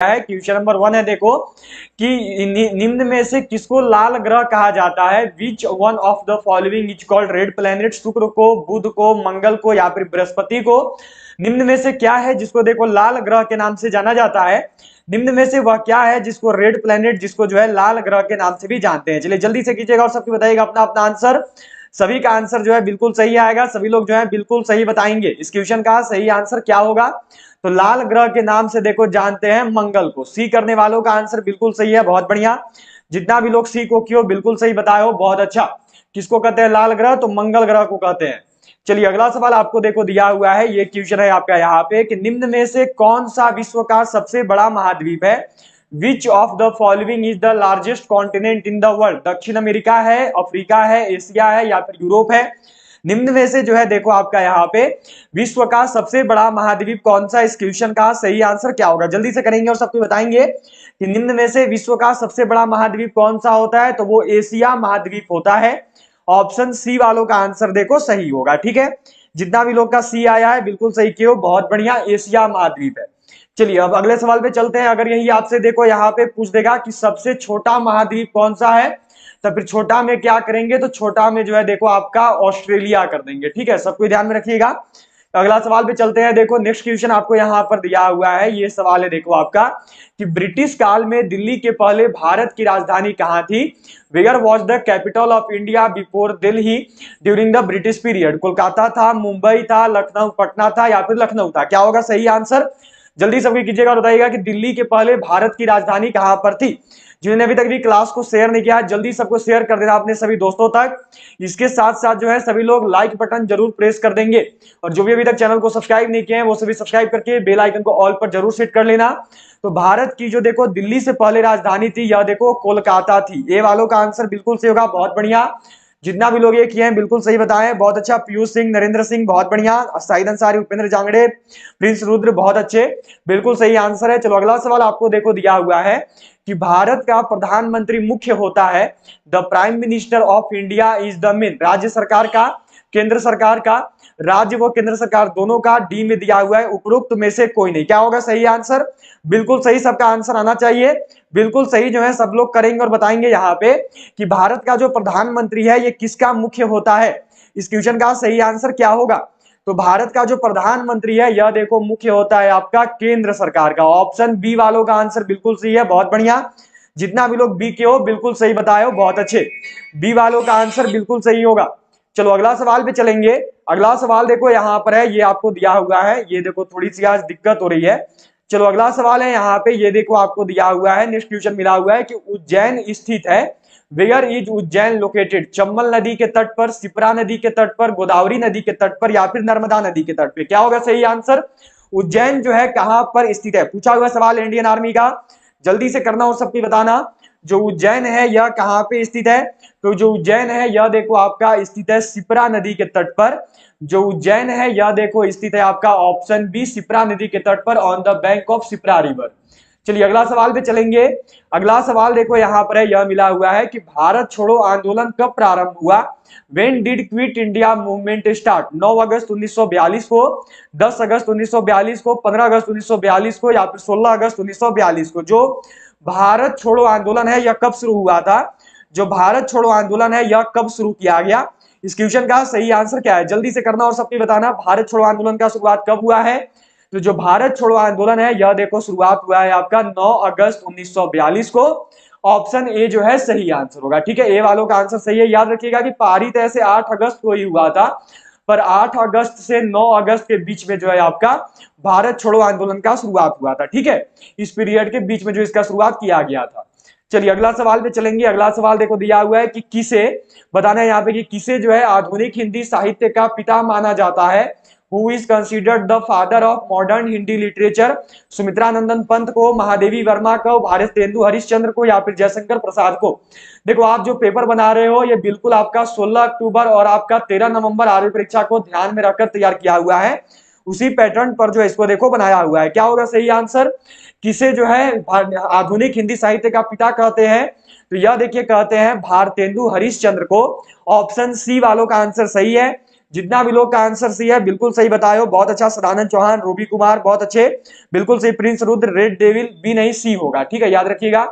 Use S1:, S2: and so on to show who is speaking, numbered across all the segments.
S1: है। Question number 1 है, देखो कि निम्न में से किसको लाल ग्रह कहा जाता है। Which one of the following is called red planet. शुक्र को, बुध को, मंगल को या फिर बृहस्पति को निम्न में से क्या है जिसको देखो लाल ग्रह के नाम से जाना जाता है। निम्न में से वह क्या है जिसको रेड प्लैनेट, जिसको जो है लाल ग्रह के नाम से भी जानते हैं। चलिए जल्दी से कीजिएगा और सबको बताइएगा अपना अपना आंसर। सभी का आंसर जो है बिल्कुल सही आएगा, सभी लोग जो है बिल्कुल सही बताएंगे। इस क्वेश्चन का सही आंसर क्या होगा, तो लाल ग्रह के नाम से देखो जानते हैं मंगल को। सी करने वालों का आंसर बिल्कुल सही है, बहुत बढ़िया। जितना भी लोग सी को कियो बिल्कुल सही बताए हो, बहुत अच्छा। किसको कहते हैं लाल ग्रह, तो मंगल ग्रह को कहते हैं। चलिए अगला सवाल आपको देखो दिया हुआ है, ये क्वेश्चन है आपका यहाँ पे कि निम्न में से कौन सा विश्व का सबसे बड़ा महाद्वीप है। Which of the following is the largest continent in the world. दक्षिण अमेरिका है, अफ्रीका है, एशिया है या फिर यूरोप है। निम्न में से जो है देखो आपका यहाँ पे विश्व का सबसे बड़ा महाद्वीप कौन सा। इस क्वेश्चन का सही आंसर क्या होगा, जल्दी से करेंगे और सबको बताएंगे कि निम्न में से विश्व का सबसे बड़ा महाद्वीप कौन सा होता है, तो वो एशिया महाद्वीप होता है। ऑप्शन सी वालों का आंसर देखो सही होगा, ठीक है। जितना भी लोग का सी आया है बिल्कुल सही किए हो, बहुत बढ़िया, एशिया महाद्वीप है। चलिए अब अगले सवाल पे चलते हैं। अगर यही आपसे देखो यहाँ पे पूछ देगा कि सबसे छोटा महाद्वीप कौन सा है, तो फिर छोटा में क्या करेंगे, तो छोटा में जो है देखो आपका ऑस्ट्रेलिया कर देंगे, ठीक है। सबको ध्यान में रखिएगा। अगला सवाल पे चलते हैं। देखो नेक्स्ट क्वेश्चन आपको यहाँ पर दिया हुआ है, ये सवाल है देखो आपका कि ब्रिटिश काल में दिल्ली के पहले भारत की राजधानी कहाँ थी। Where was the capital of India before Delhi during the British period. Kolkata था, मुंबई था, लखनऊ पटना था या फिर लखनऊ था। क्या होगा सही आंसर, जल्दी सबको कीजिएगा और बताइएगा कि दिल्ली के पहले भारत की राजधानी कहां पर थी। जिन्होंने अभी तक भी क्लास को शेयर नहीं किया, जल्दी सबको शेयर कर देना अपने सभी दोस्तों तक। इसके साथ साथ जो है सभी लोग लाइक बटन जरूर प्रेस कर देंगे, और जो भी अभी तक चैनल को सब्सक्राइब नहीं किए हैं वो सभी सब्सक्राइब करके बेल आइकन को ऑल पर जरूर सेट कर लेना। तो भारत की जो देखो दिल्ली से पहले राजधानी थी, यह देखो कोलकाता थी। ए वालों का आंसर बिल्कुल सही होगा, बहुत बढ़िया। जितना भी लोग ये किए हैं बिल्कुल सही बताएं, बहुत अच्छा। पीयूष सिंह, नरेंद्र सिंह बहुत बढ़िया, साइद अंसारी, उपेंद्र जांगड़े, प्रिंस रुद्र बहुत अच्छे, बिल्कुल सही आंसर है। चलो अगला सवाल आपको देखो दिया हुआ है कि भारत का प्रधानमंत्री मुख्य होता है। The prime minister of India is the main. राज्य सरकार का, केंद्र सरकार का, राज्य व केंद्र सरकार दोनों का डी में दिया हुआ है, उपरोक्त में से कोई नहीं। क्या होगा सही आंसर, बिल्कुल सही सबका आंसर आना चाहिए। बिल्कुल सही जो है सब लोग करेंगे और बताएंगे यहाँ पे कि भारत का जो प्रधानमंत्री है ये किसका मुख्य होता है। इस क्वेश्चन का सही आंसर क्या होगा, तो भारत का जो प्रधानमंत्री है यह देखो मुख्य होता है आपका केंद्र सरकार का। ऑप्शन बी वालों का आंसर बिल्कुल सही है, बहुत बढ़िया। जितना भी लोग बी के हो बिल्कुल सही बताए हो, बहुत अच्छे। बी वालों का आंसर बिल्कुल सही होगा। चलो अगला सवाल पे चलेंगे। अगला सवाल देखो यहाँ पर है, ये आपको दिया हुआ है, ये देखो थोड़ी सी आज दिक्कत हो रही है। चलो अगला सवाल है यहाँ पे, ये देखो आपको दिया हुआ है, नेक्स्ट क्वेश्चन मिला हुआ है कि उज्जैन स्थित है। Where is Ujjain located. Chambal नदी के तट पर, शिप्रा नदी के तट पर, गोदावरी नदी के तट पर या फिर नर्मदा नदी के तट पे। क्या होगा सही आंसर, उज्जैन जो है कहां पर स्थित है। पूछा हुआ सवाल इंडियन आर्मी का, जल्दी से करना और सबकी बताना। जो उज्जैन है यह कहां पे स्थित है, तो जो उज्जैन है यह देखो आपका स्थित है शिप्रा नदी के तट पर। जो उज्जैन है यह देखो स्थित है आपका ऑप्शन बी शिप्रा नदी के तट पर, on the bank of Shipra river. चलिए अगला सवाल पे चलेंगे। अगला सवाल देखो यहाँ पर है, यह मिला हुआ है कि भारत छोड़ो आंदोलन कब प्रारंभ हुआ। When did quit India movement start. 9 अगस्त 1942 को, 10 अगस्त 1942 को, 15 अगस्त 1942 को या फिर 16 अगस्त 1942 को। जो भारत छोड़ो आंदोलन है यह कब शुरू हुआ था, जो भारत छोड़ो आंदोलन है यह कब शुरू किया गया। इस क्वेश्चन का सही आंसर क्या है, जल्दी से करना और सबको बताना। भारत छोड़ो आंदोलन का शुरुआत कब हुआ है, तो जो भारत छोड़ो आंदोलन है यह देखो शुरुआत हुआ है आपका 9 अगस्त 1942 को। ऑप्शन ए जो है सही आंसर होगा, ठीक है। ए वालों का आंसर सही है। याद रखिएगा कि पारित ऐसे 8 अगस्त को ही हुआ था, पर 8 अगस्त से 9 अगस्त के बीच में जो है आपका भारत छोड़ो आंदोलन का शुरुआत हुआ था, ठीक है। इस पीरियड के बीच में जो इसका शुरुआत किया गया था। चलिए अगला सवाल पे चलेंगे। अगला सवाल देखो दिया हुआ है कि किसे, बताना है यहाँ पे कि किसे जो है आधुनिक हिंदी साहित्य का पिता माना जाता है। Who is considered the father of modern Hindi literature. Sumitra Nandan Pant को, महादेवी वर्मा को, भारतेंदु हरिश्चंद्र को या फिर जयशंकर प्रसाद को। देखो आप जो पेपर बना रहे हो ये बिल्कुल आपका 16 अक्टूबर और आपका 13 नवंबर आर्मी परीक्षा को ध्यान में रखकर तैयार किया हुआ है। उसी पैटर्न पर जो इसको देखो बनाया हुआ है। क्या होगा सही आंसर, किसे जो है आधुनिक हिंदी साहित्य का पिता कहते हैं, तो यह देखिए कहते हैं भारतेंदु हरिश्चंद्र को। ऑप्शन सी वालों का आंसर सही है। जितना भी लोग का आंसर सी है बिल्कुल सही बताए हो, बहुत अच्छा। सदानंद चौहान, रूबी कुमार, बहुत अच्छे, बिल्कुल सही। Prince Rudra, red devil, B नहीं सी होगा, ठीक है, याद रखिएगा।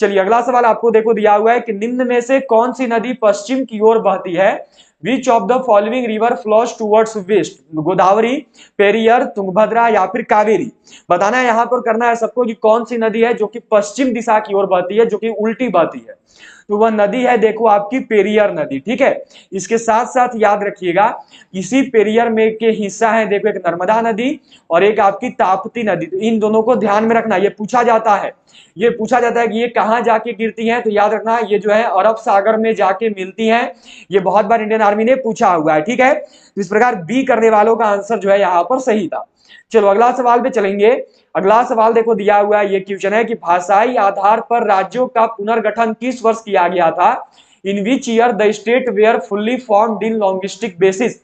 S1: चलिए अगला सवाल आपको देखो दिया हुआ है कि निम्न में से कौन सी नदी पश्चिम की ओर बहती है? Which of the following river flows towards waste? Godavari, Periyar, Tungabhadra या फिर कावेरी? बताना है यहां पर, करना है सबको कि कौन सी नदी है जो कि पश्चिम दिशा की ओर बहती है, जो कि उल्टी बहती है। तो वह नदी है देखो आपकी पेरियर नदी, ठीक है। इसके साथ साथ याद रखिएगा इसी पेरियर में के हिस्सा है देखो एक नर्मदा नदी और एक आपकी ताप्ती नदी। तो इन दोनों को ध्यान में रखना, ये पूछा जाता है, ये पूछा जाता है कि ये कहां जाके गिरती हैं, तो याद रखना ये जो है अरब सागर में जाके मिलती हैं। ये बहुत बार इंडियन आर्मी ने पूछा हुआ है, ठीक है। तो इस प्रकार बी करने वालों का आंसर जो है यहां पर सही था। चलो अगला सवाल पे चलेंगे। अगला सवाल देखो दिया हुआ है, ये क्वेश्चन है कि भाषाई आधार पर राज्यों का पुनर्गठन किस वर्ष किया गया था? In which year the state were fully formed in linguistic basis?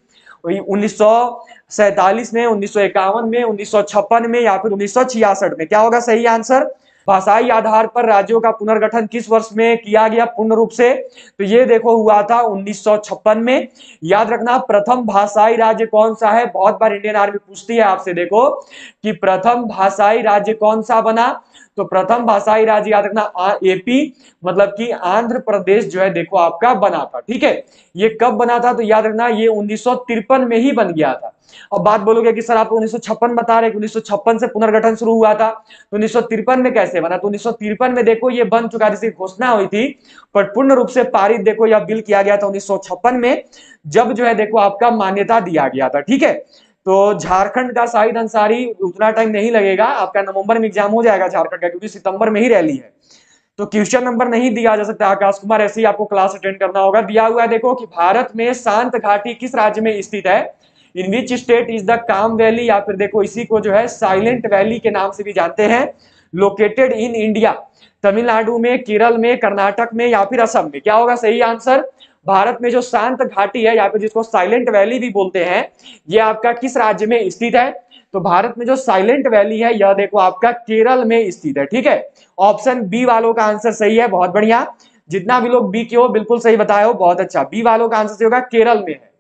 S1: 1947 में, 1951 में, 1956 में या फिर 1966 में? क्या होगा सही आंसर? भाषाई आधार पर राज्यों का पुनर्गठन किस वर्ष में किया गया पूर्ण रूप से? तो ये देखो हुआ था 1956 में। याद रखना प्रथम भाषाई राज्य कौन सा है, बहुत बार इंडियन आर्मी पूछती है आपसे देखो कि प्रथम भाषाई राज्य कौन सा बना। तो प्रथम भाषाई राज्य याद रखना एपी, मतलब कि आंध्र प्रदेश जो है देखो आपका बना था, ठीक है। ये कब बना था? तो याद रखना ये 1953 में ही बन गया था। अब बात बोलोगे कि सर आप 1956 बता रहे, 1956 से पुनर्गठन शुरू हुआ था, तो 1953 में कैसे बना? तो 1953 में देखो ये बन चुका, जिसकी घोषणा हुई थी, पर पूर्ण रूप से पारित देखो यह बिल किया गया था 1956 में, जब जो है देखो आपका मान्यता दिया गया था, ठीक है। तो झारखंड का शाहिद अंसारी उतना टाइम नहीं लगेगा, आपका नवंबर में एग्जाम हो जाएगा झारखंड का, क्योंकि सितंबर में ही रैली है। तो क्वेश्चन नंबर नहीं दिया जा सकता आकाश कुमार, ऐसे ही आपको क्लास अटेंड करना होगा। दिया हुआ है देखो कि भारत में शांत घाटी किस राज्य में स्थित है? इन विच स्टेट इज द काम वैली, या फिर देखो इसी को जो है साइलेंट वैली के नाम से भी जानते हैं, लोकेटेड इन इंडिया? तमिलनाडु में, केरल में, कर्नाटक में या फिर असम में? क्या होगा सही आंसर? भारत में जो शांत घाटी है या फिर जिसको साइलेंट वैली भी बोलते हैं, ये आपका किस राज्य में स्थित है? तो भारत में जो साइलेंट वैली है यह देखो आपका केरल में स्थित है, ठीक है। ऑप्शन बी वालों का आंसर सही है, बहुत बढ़िया। जितना भी लोग बी के हो बिल्कुल सही बताए हो, बहुत अच्छा। बी वालों का आंसर सही होगा, केरल में है।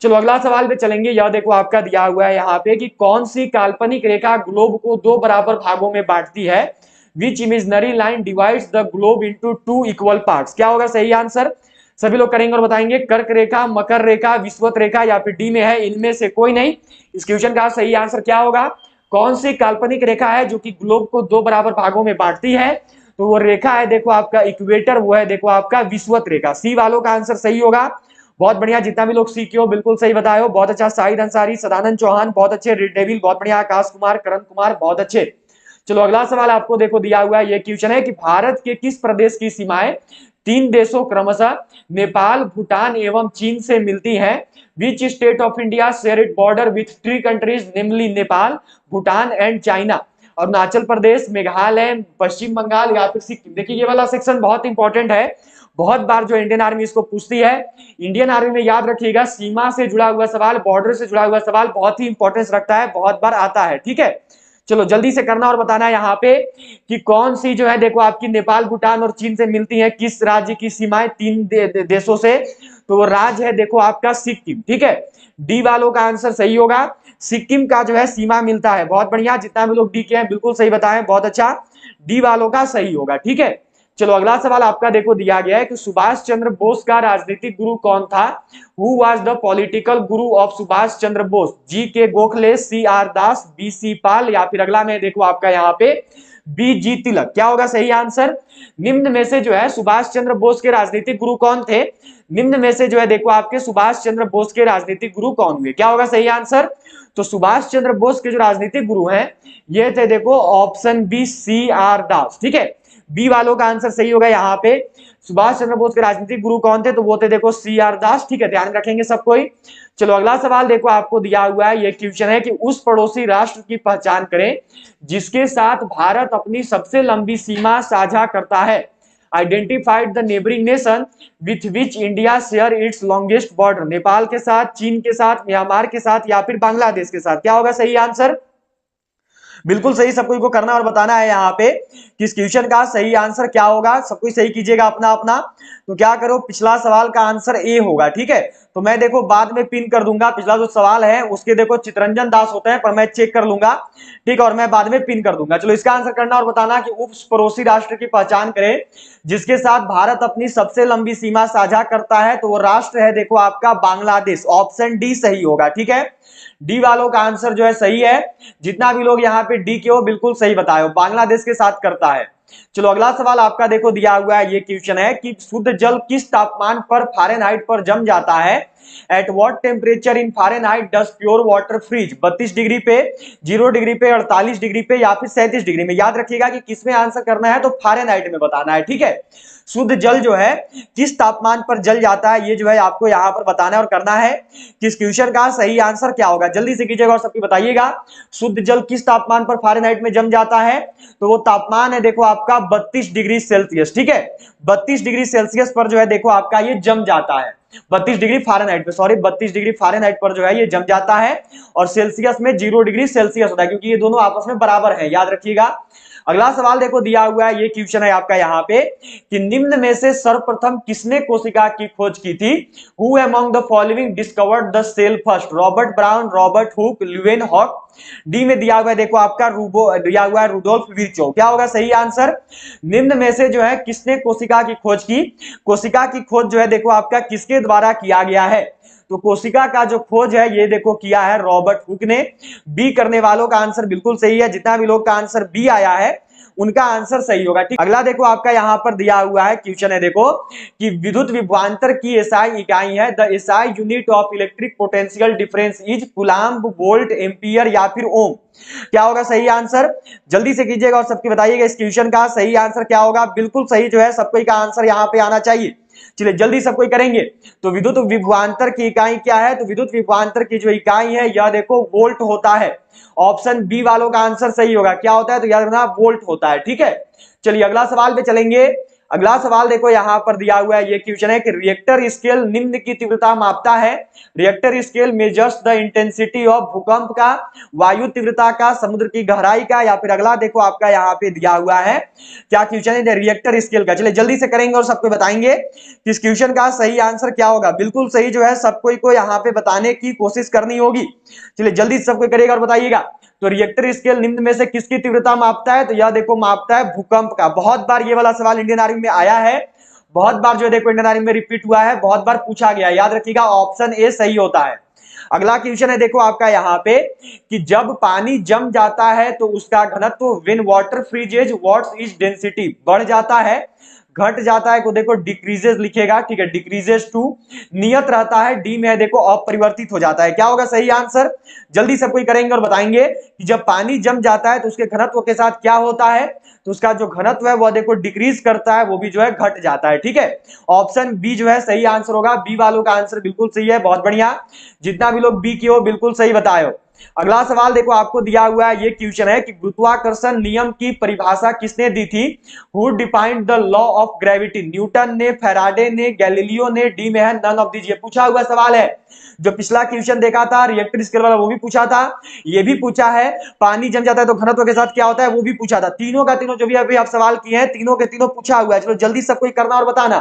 S1: चलो अगला सवाल पे चलेंगे। यह देखो आपका दिया हुआ है यहाँ पे कि कौन सी काल्पनिक रेखा ग्लोब को दो बराबर भागों में बांटती है? Which imaginary line divides the globe into two equal parts? क्या होगा सही आंसर? सभी लोग करेंगे और बताएंगे। कर्क रेखा, मकर रेखा, विषुवत रेखा या फिर डी में है इनमें से कोई नहीं। इस क्वेश्चन का सही आंसर क्या होगा? कौन सी काल्पनिक रेखा है जो कि ग्लोब को दो बराबर भागों में बांटती है? तो वो रेखा है देखो आपका इक्वेटर, वो है देखो आपका विषुवत रेखा। सी वालों का आंसर सही होगा, बहुत बढ़िया। जितना भी लोग सी के हो बिल्कुल सही बताए हो, बहुत अच्छा। शाहिद अंसारी, सदानंद चौहान बहुत अच्छे, रेड डेविल बहुत बढ़िया, आकाश कुमार, करण कुमार बहुत अच्छे। चलो अगला सवाल आपको देखो दिया हुआ है, ये क्वेश्चन है कि भारत के किस प्रदेश की सीमाएं तीन देशों क्रमशः नेपाल, भूटान एवं चीन से मिलती हैं? Which state of India share it border with three countries namely Nepal, Bhutan and China? Arunachal Pradesh, Meghalaya, Paschim Bengal या फिर सिक्किम? देखिए ये वाला सेक्शन बहुत इंपॉर्टेंट है, बहुत बार जो इंडियन आर्मी इसको पूछती है। इंडियन आर्मी में याद रखिएगा सीमा से जुड़ा हुआ सवाल, बॉर्डर से जुड़ा हुआ सवाल बहुत ही इंपॉर्टेंस रखता है, बहुत बार आता है, ठीक है। चलो जल्दी से करना और बताना है यहाँ पे कि कौन सी जो है देखो आपकी नेपाल, भूटान और चीन से मिलती है, किस राज्य की सीमाएं तीन देशों से? तो वो राज्य है देखो आपका सिक्किम, ठीक है। डी वालों का आंसर सही होगा, सिक्किम का जो है सीमा मिलता है, बहुत बढ़िया। जितना भी लोग डी के हैं बिल्कुल सही बताएं, बहुत अच्छा। डी वालों का सही होगा, ठीक है। चलो अगला सवाल आपका देखो दिया गया है कि सुभाष चंद्र बोस का राजनीतिक गुरु कौन था? Who was the political Guru of Subhash Chandra Bose? जी के गोखले, सी आर दास, बी सी पाल या फिर अगला में देखो आपका यहाँ पे बी जी तिलक? क्या होगा सही आंसर? निम्न में से जो है सुभाष चंद्र बोस के राजनीतिक गुरु कौन थे? निम्न में से जो है देखो आपके सुभाष चंद्र बोस के राजनीतिक गुरु कौन हुए? क्या होगा सही आंसर? तो सुभाष चंद्र बोस के जो राजनीतिक गुरु हैं ये थे देखो ऑप्शन बी सी आर दास, ठीक है। बी वालों का आंसर सही होगा यहाँ पे। सुभाष चंद्र बोस के राजनीतिक गुरु कौन थे? तो वो थे देखो सी आर दास, ठीक है, ध्यान रखेंगे सब कोई। चलो अगला सवाल देखो आपको दिया हुआ है, ये क्वेश्चन है कि उस पड़ोसी राष्ट्र की पहचान करें जिसके साथ भारत अपनी सबसे लंबी सीमा साझा करता है। Identified the neighbouring nation with which India share its longest border? Nepal के साथ, चीन के साथ, म्यांमार के साथ या फिर बांग्लादेश के साथ? क्या होगा सही आंसर? बिल्कुल सही, सबको को करना और बताना है यहाँ पे कि इस क्वेश्चन का सही आंसर क्या होगा। सबको सही कीजिएगा अपना अपना। तो क्या करो, पिछला सवाल का आंसर ए होगा, ठीक है। तो मैं देखो बाद में पिन कर दूंगा, पिछला जो सवाल है उसके देखो चितरंजन दास होते हैं, पर मैं चेक कर लूंगा, ठीक है, और मैं बाद में पिन कर दूंगा। चलो इसका आंसर करना और बताना कि उप पड़ोसी राष्ट्र की पहचान करें जिसके साथ भारत अपनी सबसे लंबी सीमा साझा करता है, तो वो राष्ट्र है देखो आपका बांग्लादेश। ऑप्शन डी सही होगा, ठीक है। डी वालों का आंसर जो है सही है। जितना भी लोग यहाँ पे डी के हो बिल्कुल सही बताए, बांग्लादेश के साथ करता है। चलो अगला सवाल आपका देखो दिया हुआ है, ये क्वेश्चन है कि शुद्ध जल किस तापमान पर फ़ारेनहाइट पर जम जाता है। At what temperature in Fahrenheit does pure water freeze. 32 degree पे, 0 डिग्री पे, 48 डिग्री पे या फिर 37 डिग्री में। याद रखिएगा कि किसमें आंसर करना है, तो फ़ारेनहाइट में बताना है, ठीक है। शुद्ध जल जो है किस तापमान पर जल जाता है, ये जो है आपको यहां पर बताना है और करना है कि इस क्वेश्चन का सही आंसर क्या होगा। जल्दी से कीजिएगा और सबकी बताइएगा। शुद्ध जल किस तापमान पर फ़ारेनहाइट में जम जाता है, तो वो तापमान है देखो आपका 32 डिग्री सेल्सियस, ठीक है। 32 डिग्री सेल्सियस पर जो है देखो आपका ये जम जाता है। 32 डिग्री फ़ारेनहाइट पे, सॉरी 32 डिग्री फ़ारेनहाइट पर जो है ये जम जाता है, और सेल्सियस में 0 डिग्री सेल्सियस होता है, क्योंकि ये दोनों आपस में बराबर है, याद रखिएगा। अगला सवाल देखो दिया हुआ है, ये क्वेश्चन है आपका यहाँ पे कि निम्न में से सर्वप्रथम किसने कोशिका की खोज की थी। Who among the following discovered the cell first. Robert Brown, Robert Hooke, Leeuwenhoek D. डी में दिया हुआ है देखो आपका दिया हुआ है रुडोल्फ विर्चो। क्या होगा सही आंसर। निम्न में से जो है किसने कोशिका की खोज की। कोशिका की खोज जो है देखो आपका किसके द्वारा किया गया है, तो कोशिका का जो खोज है ये देखो किया है रॉबर्ट हुक ने। बी करने वालों का आंसर बिल्कुल सही है, जितना भी लोग का आंसर बी आया है उनका आंसर सही होगा, ठीक। अगला देखो आपका यहां पर दिया हुआ है क्वेश्चन है देखो कि विद्युत विभवांतर की एसआई इकाई है। The SI unit of electric potential difference is coulomb, volt, ampere या फिर ओम। क्या होगा सही आंसर, जल्दी से कीजिएगा और सबकी बताइएगा इस क्वेश्चन का सही आंसर क्या होगा। बिल्कुल सही जो है सबको का आंसर यहाँ पे आना चाहिए। चलिए जल्दी सबको करेंगे। तो विद्युत विभवांतर की इकाई क्या है, तो विद्युत विभवांतर की जो इकाई है यह देखो वोल्ट होता है। ऑप्शन बी वालों का आंसर सही होगा। क्या होता है, तो याद रखना वोल्ट होता है, ठीक है। चलिए अगला सवाल पे चलेंगे। अगला सवाल देखो यहां पर दिया हुआ है, ये क्वेश्चन है कि रिएक्टर स्केल निम्न की तीव्रता मापता है। Richter scale measures the intensity of भूकंप का, वायु तीव्रता का, समुद्र की गहराई का, या फिर अगला देखो आपका यहाँ पे दिया हुआ है क्या क्वेश्चन है रिएक्टर स्केल का। चलिए जल्दी से करेंगे और सबको बताएंगे कि इस क्वेश्चन का सही आंसर क्या होगा। बिल्कुल सही जो है सबको को यहाँ पे बताने की कोशिश करनी होगी। चलिए जल्दी से सबको करेगा और बताइएगा। तो रिएक्टर स्केल निम्न में से किसकी तीव्रता मापता है, तो यह देखो मापता है भूकंप का। बहुत बार ये वाला सवाल इंडियन आर्मी में आया है, बहुत बार जो है देखो इंडियन आर्मी में रिपीट हुआ है, बहुत बार पूछा गया, याद रखिएगा ऑप्शन ए सही होता है। अगला क्वेश्चन है देखो आपका यहाँ पे कि जब पानी जम जाता है तो उसका घनत्व when water फ्रीजेज what is density. बढ़ जाता है, घट जाता है को देखो डिक्रीजेस लिखेगा, ठीक है, डिक्रीजेस टू। नियत रहता है, डी में है देखो अपरिवर्तित हो जाता है। क्या होगा सही आंसर, जल्दी सब कोई करेंगे और बताएंगे कि जब पानी जम जाता है तो उसके घनत्व के साथ क्या होता है, तो उसका जो घनत्व है वह देखो डिक्रीज करता है, वो भी जो है घट जाता है, ठीक है। ऑप्शन बी जो है सही आंसर होगा। बी वालों का आंसर बिल्कुल सही है, बहुत बढ़िया। जितना भी लोग बी की हो बिल्कुल सही बताए हो। अगला सवाल देखो आपको दिया हुआ है, ये क्वेश्चन है कि गुरुत्वाकर्षण नियम की परिभाषा किसने दी थी। Who defined the law of gravity. Newton ने, फैराडे ने, गैलीलियो ने, डी में है नन ऑफ दीज। ये पूछा हुआ सवाल है। जो पिछला क्वेश्चन देखा था रिएक्टर स्केल वाला वो भी पूछा था, ये भी पूछा है। पानी जम जाता है तो घनत्व के साथ क्या होता है वो भी पूछा था। तीनों का तीनों जो भी अभी आप सवाल किए हैं तीनों के तीनों पूछा हुआ है। चलो जल्दी सबको करना और बताना।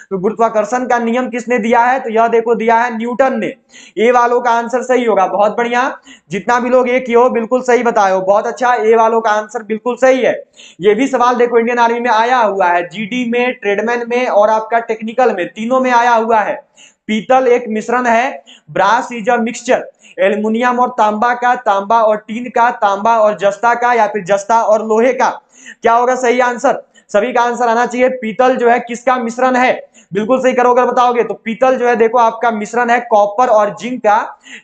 S1: तो गुरुत्वाकर्षण का नियम किसने दिया है, तो यह देखो दिया है न्यूटन ने। ए वालों का आंसर सही होगा, बहुत बढ़िया। जितना भी लोग ए की हो बिल्कुल सही बताए हो, बहुत अच्छा। ए वालों का आंसर बिल्कुल सही है। ये भी सवाल देखो इंडियन आर्मी में आया हुआ है, जीडी में, ट्रेडमैन में और आपका टेक्निकल में, तीनों में आया हुआ है। पीतल एक मिश्रण है, brass is a mixture. Aluminium और तांबा का, तांबा और टीन का, तांबा और जस्ता का, या फिर जस्ता और लोहे का। क्या होगा सही आंसर, सभी का आंसर आना चाहिए। पीतल जो है किसका मिश्रण है, बिल्कुल सही करोगे बताओगे। तो पीतल जो है देखो आपका मिश्रण है कॉपर और जिंक का।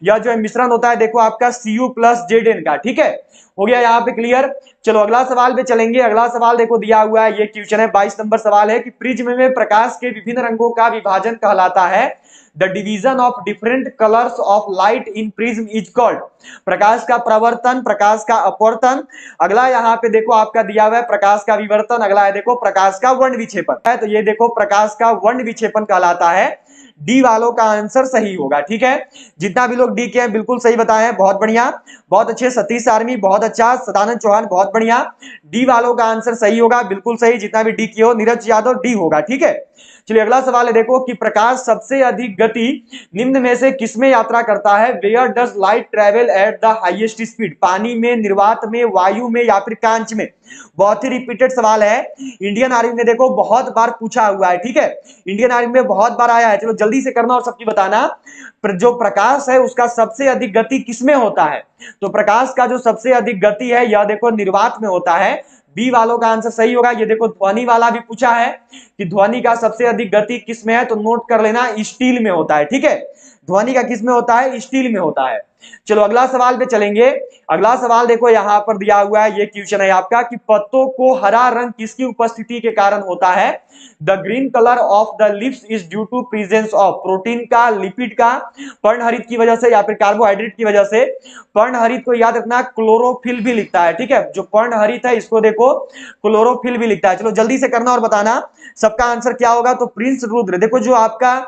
S1: यह जो है मिश्रण होता है देखो आपका Cu प्लस Zn का, ठीक है। हो गया यहाँ पे क्लियर। चलो अगला सवाल पे चलेंगे। अगला सवाल देखो दिया हुआ है, ये क्वेश्चन है 22 नंबर सवाल है कि प्रिज्म में प्रकाश के विभिन्न रंगों का विभाजन कहलाता है। The division of different colours of light in prism is called. प्रकाश का प्रवर्तन, प्रकाश का अपवर्तन। अगला यहाँ पे देखो आपका दिया हुआ है प्रकाश का विवर्तन। अगला है देखो प्रकाश का वर्ण विक्षेपन है, तो ये देखो प्रकाश का वर्ण विक्षेपन कहलाता है। डी वालों का आंसर सही होगा। ठीक है, जितना भी लोग डी के हैं बिल्कुल सही बताए हैं, बहुत बढ़िया, बहुत अच्छे। सतीश आर्मी बहुत अच्छा, सदानंद चौहान बहुत बढ़िया, डी वालों का आंसर सही होगा, बिल्कुल सही, जितना भी डी किए हो। नीरज यादव डी होगा। ठीक है, चलिए अगला सवाल है, देखो कि प्रकाश सबसे अधिक गति निम्न में से किसमें यात्रा करता है? Where does light travel at the highest speed? पानी में, निर्वात में, वायु में या फिर कांच में? बहुत ही रिपीटेड सवाल है, इंडियन आर्मी में देखो बहुत बार पूछा हुआ है। ठीक है, इंडियन आर्मी में बहुत बार आया है। चलो जल्दी से करना और सबकी बताना, जो प्रकाश है उसका सबसे अधिक गति किसमें होता है? तो प्रकाश का जो सबसे अधिक गति है यह देखो निर्वात में होता है। बी वालों का आंसर सही होगा। ये देखो ध्वनि वाला भी पूछा है कि ध्वनि का सबसे अधिक गति किस में है, तो नोट कर लेना स्टील में होता है। ठीक है, ध्वनि का किस में होता है? स्टील में होता है। चलो अगला सवाल पे चलेंगे। अगला सवाल देखो यहां पर दिया हुआ है, ये क्वेश्चन है आपका कि पत्तों को हरा रंग किसकी उपस्थिति के कारण होता है? The green colour of the lips is due to presence of protein का, लिपिड का, पर्णहरित की वजह से या फिर कार्बोहाइड्रेट की वजह से। पर्णहरित को याद रखना क्लोरोफिल भी लिखता है। ठीक है, जो पर्णहरित है इसको देखो क्लोरोफिल भी लिखता है। चलो जल्दी से करना और बताना सबका आंसर क्या होगा। तो प्रिंस रुद्र, देखो जो आपका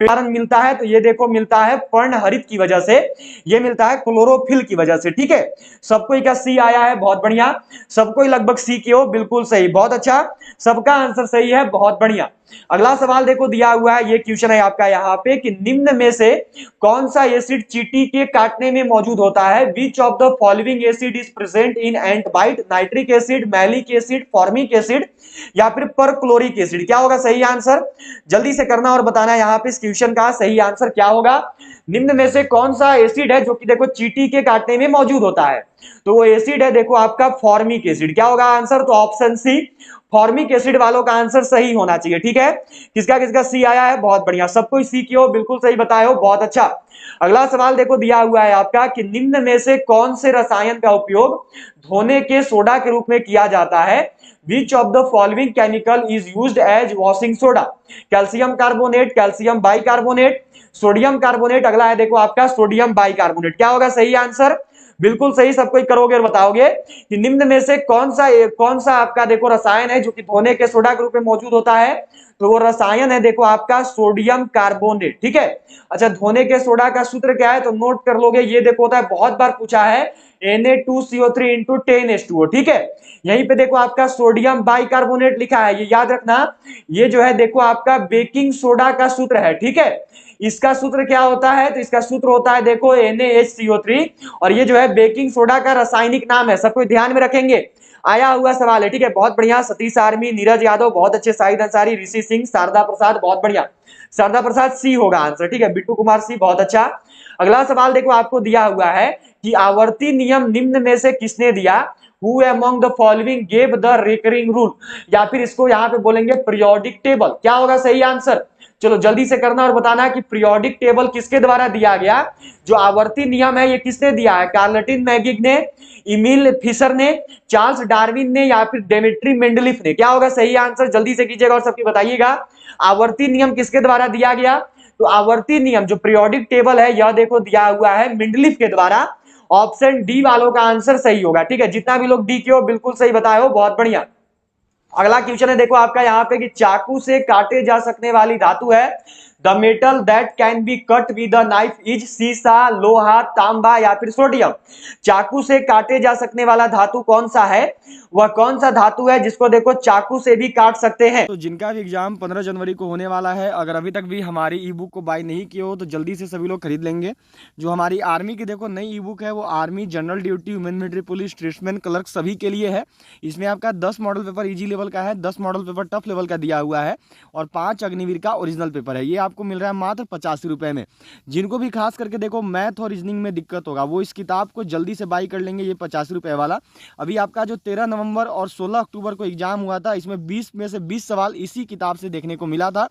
S1: कारण मिलता है तो ये देखो मिलता है पर्णहरित की वजह से, ये मिलता है क्लोरोफिल की वजह से। ठीक है, सबको ही क्या सी आया है? बहुत बढ़िया, सबको ही लगभग सी के हो, बिल्कुल सही, बहुत अच्छा, सबका आंसर सही है, बहुत बढ़िया। अगला सवाल देखो दिया हुआ है, ये क्वेश्चन है आपका यहाँ पे कि निम्न में से कौन सा एसिड चींटी के काटने में मौजूद होता है? Which of the following acid is present in ant bite? Nitric acid, malic acid, formic acid या फिर परक्लोरिक एसिड? क्या होगा सही आंसर? जल्दी से करना और बताना यहाँ पे इस क्वेश्चन का सही आंसर क्या होगा। निम्न में से कौन सा एसिड है जो कि देखो चींटी के काटने में मौजूद होता है? तो वो एसिड है देखो आपका फॉर्मिक एसिड। क्या होगा आंसर? तो ऑप्शन सी, फॉर्मिक एसिड वालों का आंसर सही होना चाहिए। ठीक है, किसका किसका सी आया है? बहुत बढ़िया, सबको सी की हो, बिल्कुल सही बताए हो, बहुत अच्छा। अगला सवाल देखो दिया हुआ है आपका कि निम्न में से कौन से रसायन का उपयोग धोने के सोडा के रूप में किया जाता है? Which of the following chemical is used as washing soda? Calcium carbonate, calcium bicarbonate, sodium carbonate. अगला है देखो आपका सोडियम बाइकार्बोनेट। क्या होगा सही आंसर? बिल्कुल सही, सबको करोगे और बताओगे कि निम्न में से कौन सा आपका देखो रसायन है जो कि धोने के सोडा के रूप में मौजूद होता है? तो वो रसायन है देखो आपका सोडियम कार्बोनेट। ठीक है, अच्छा धोने के सोडा का सूत्र क्या है? तो नोट कर लोगे, ये देखो होता है, बहुत बार पूछा है, Na2CO3 इंटू 10H2O। ठीक है, यहीं पे देखो आपका सोडियम बाइकार्बोनेट लिखा है, ये याद रखना। ये जो है देखो आपका बेकिंग सोडा का सूत्र है। ठीक है, इसका सूत्र क्या होता है? तो इसका सूत्र होता है देखो NaHCO3, और ये जो है बेकिंग सोडा का रासायनिक नाम है, सबको ध्यान में रखेंगे, आया हुआ सवाल है। ठीक है, बहुत बढ़िया, सतीश आर्मी, नीरज यादव बहुत अच्छे, शाहिद अंसारी, ऋषि सिंह, शारदा प्रसाद बहुत बढ़िया, शारदा प्रसाद सी होगा आंसर। ठीक है, बिट्टू कुमार सी बहुत अच्छा। अगला सवाल देखो आपको दिया हुआ है कि आवर्ती नियम निम्न में से किसने दिया? Who among the following gave the recurring rule? या फिर इसको यहां पे बोलेंगे पीरियोडिक टेबल। क्या होगा सही आंसर? चलो जल्दी से करना और बताना कि पीरियोडिक टेबल किसके द्वारा दिया गया? जो आवर्ती नियम है ये किसने दिया है? कार्लटन मैगिग ने, इमिल फिशर ने, चार्ल्स डार्विन ने या फिर डेमेट्री मेंडलिफ ने? क्या होगा सही आंसर? जल्दी से कीजिएगा और सबकी बताइएगा, आवर्ती नियम किसके द्वारा दिया गया? तो आवर्ती नियम जो पीरियोडिक टेबल है यह देखो दिया हुआ है मेंडलिफ के द्वारा। ऑप्शन डी वालों का आंसर सही होगा। ठीक है, जितना भी लोग डी के हो बिल्कुल सही बताए हो, बहुत बढ़िया। अगला क्वेश्चन है देखो आपका यहाँ पे कि चाकू से काटे जा सकने वाली धातु है, the metal that can be cut with a knife is? सीसा, लोहा, तांबा या फिर सोडियम? चाकू से काटे जा सकने वाला धातु कौन सा है? वह कौन सा धातु है जिसको देखो चाकू से भी काट सकते हैं?
S2: तो जिनका भी एग्जाम 15 जनवरी को होने वाला है, अगर अभी तक भी हमारी ई बुक को बाय नहीं किए हो तो जल्दी से सभी लोग खरीद लेंगे। जो हमारी आर्मी की देखो नई ई बुक है वो army general duty, women military police, tradesman, clerk सभी के लिए है। इसमें आपका 10 मॉडल पेपर ईजी लेवल का है, 10 मॉडल पेपर टफ लेवल का दिया हुआ है और 5 अग्निवीर का ओरिजिनल पेपर है। ये आपको मिल रहा है मात्र 85 रुपये में। जिनको भी खास करके देखो मैथ और रीजनिंग में दिक्कत होगा वो इस किताब को जल्दी से बाई कर लेंगे, ये 85 रुपये वाला। अभी आपका जो 13 नवंबर और 16 अक्टूबर को एग्जाम हुआ था इसमें 20 में से 20 सवाल इसी किताब से देखने को मिला था,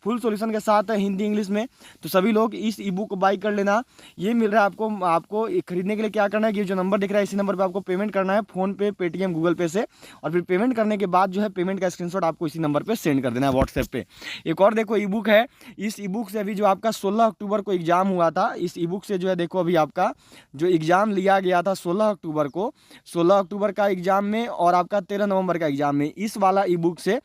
S2: फुल सॉल्यूशन के साथ है हिंदी इंग्लिश में। तो सभी लोग इस ई बुक को बाई कर लेना। ये मिल रहा है आपको खरीदने के लिए क्या करना है, ये जो नंबर दिख रहा है इसी नंबर पे आपको पेमेंट करना है, फोन पे, पेटीएम, गूगल पे से, और फिर पेमेंट करने के बाद जो है पेमेंट का स्क्रीनशॉट आपको इसी नंबर पे सेंड कर देना है व्हाट्सएप पे। एक और देखो ई बुक है, इस ई बुक से अभी जो आपका 16 अक्टूबर को एग्जाम हुआ था, इस ई बुक से जो है देखो अभी आपका जो एग्जाम लिया गया था 16 अक्टूबर को, 16 अक्टूबर का एग्जाम में और आपका 13 नवंबर का एग्जाम में, इस वाला ई बुक से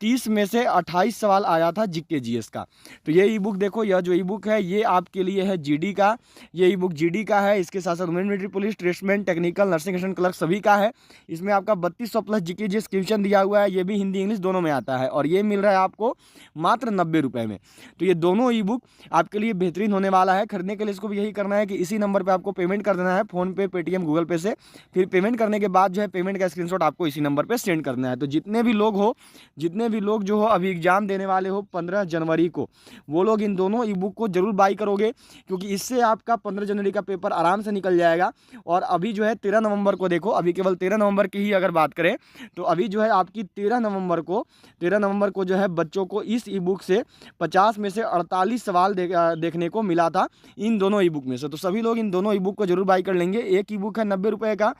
S2: 30 में से 28 सवाल आया था जीके जीएस का। तो ये ई बुक देखो, यह जो ई बुक है ये आपके लिए है जीडी का, ये ई बुक जीडी का है। इसके साथ साथ women military police, tradesman, technical, nursing assistant clerk सभी का है। इसमें आपका 3200 प्लस जीके जीएस क्वेश्चन दिया हुआ है, ये भी हिंदी इंग्लिश दोनों में आता है और ये मिल रहा है आपको मात्र 90 रुपये में। तो ये दोनों ई बुक आपके लिए बेहतरीन होने वाला है। खरीदने के लिए इसको भी यही करना है कि इसी नंबर पर आपको पेमेंट कर देना है, फोन पे, पेटीएम, गूगल पे से। फिर पेमेंट करने के बाद जो है पेमेंट का स्क्रीनशॉट आपको इसी नंबर पर सेंड करना है। तो जितने भी लोग जो हो अभी एग्जाम देने वाले हो 15 जनवरी को, वो लोग इन दोनों ई बुक को जरूर बाई करोगे, क्योंकि इससे आपका 15 जनवरी का पेपर आराम से निकल जाएगा। और अभी जो है 13 नवंबर को देखो, अभी केवल 13 नवंबर की ही अगर बात करें तो अभी जो है आपकी 13 नवंबर को जो है बच्चों को इस ई बुक से 50 में से 48 सवाल देखने को मिला था इन दोनों ई बुक में से। तो सभी लोग इन दोनों ई बुक को जरूर बाई कर लेंगे। एक ई बुक है 90 रुपये का,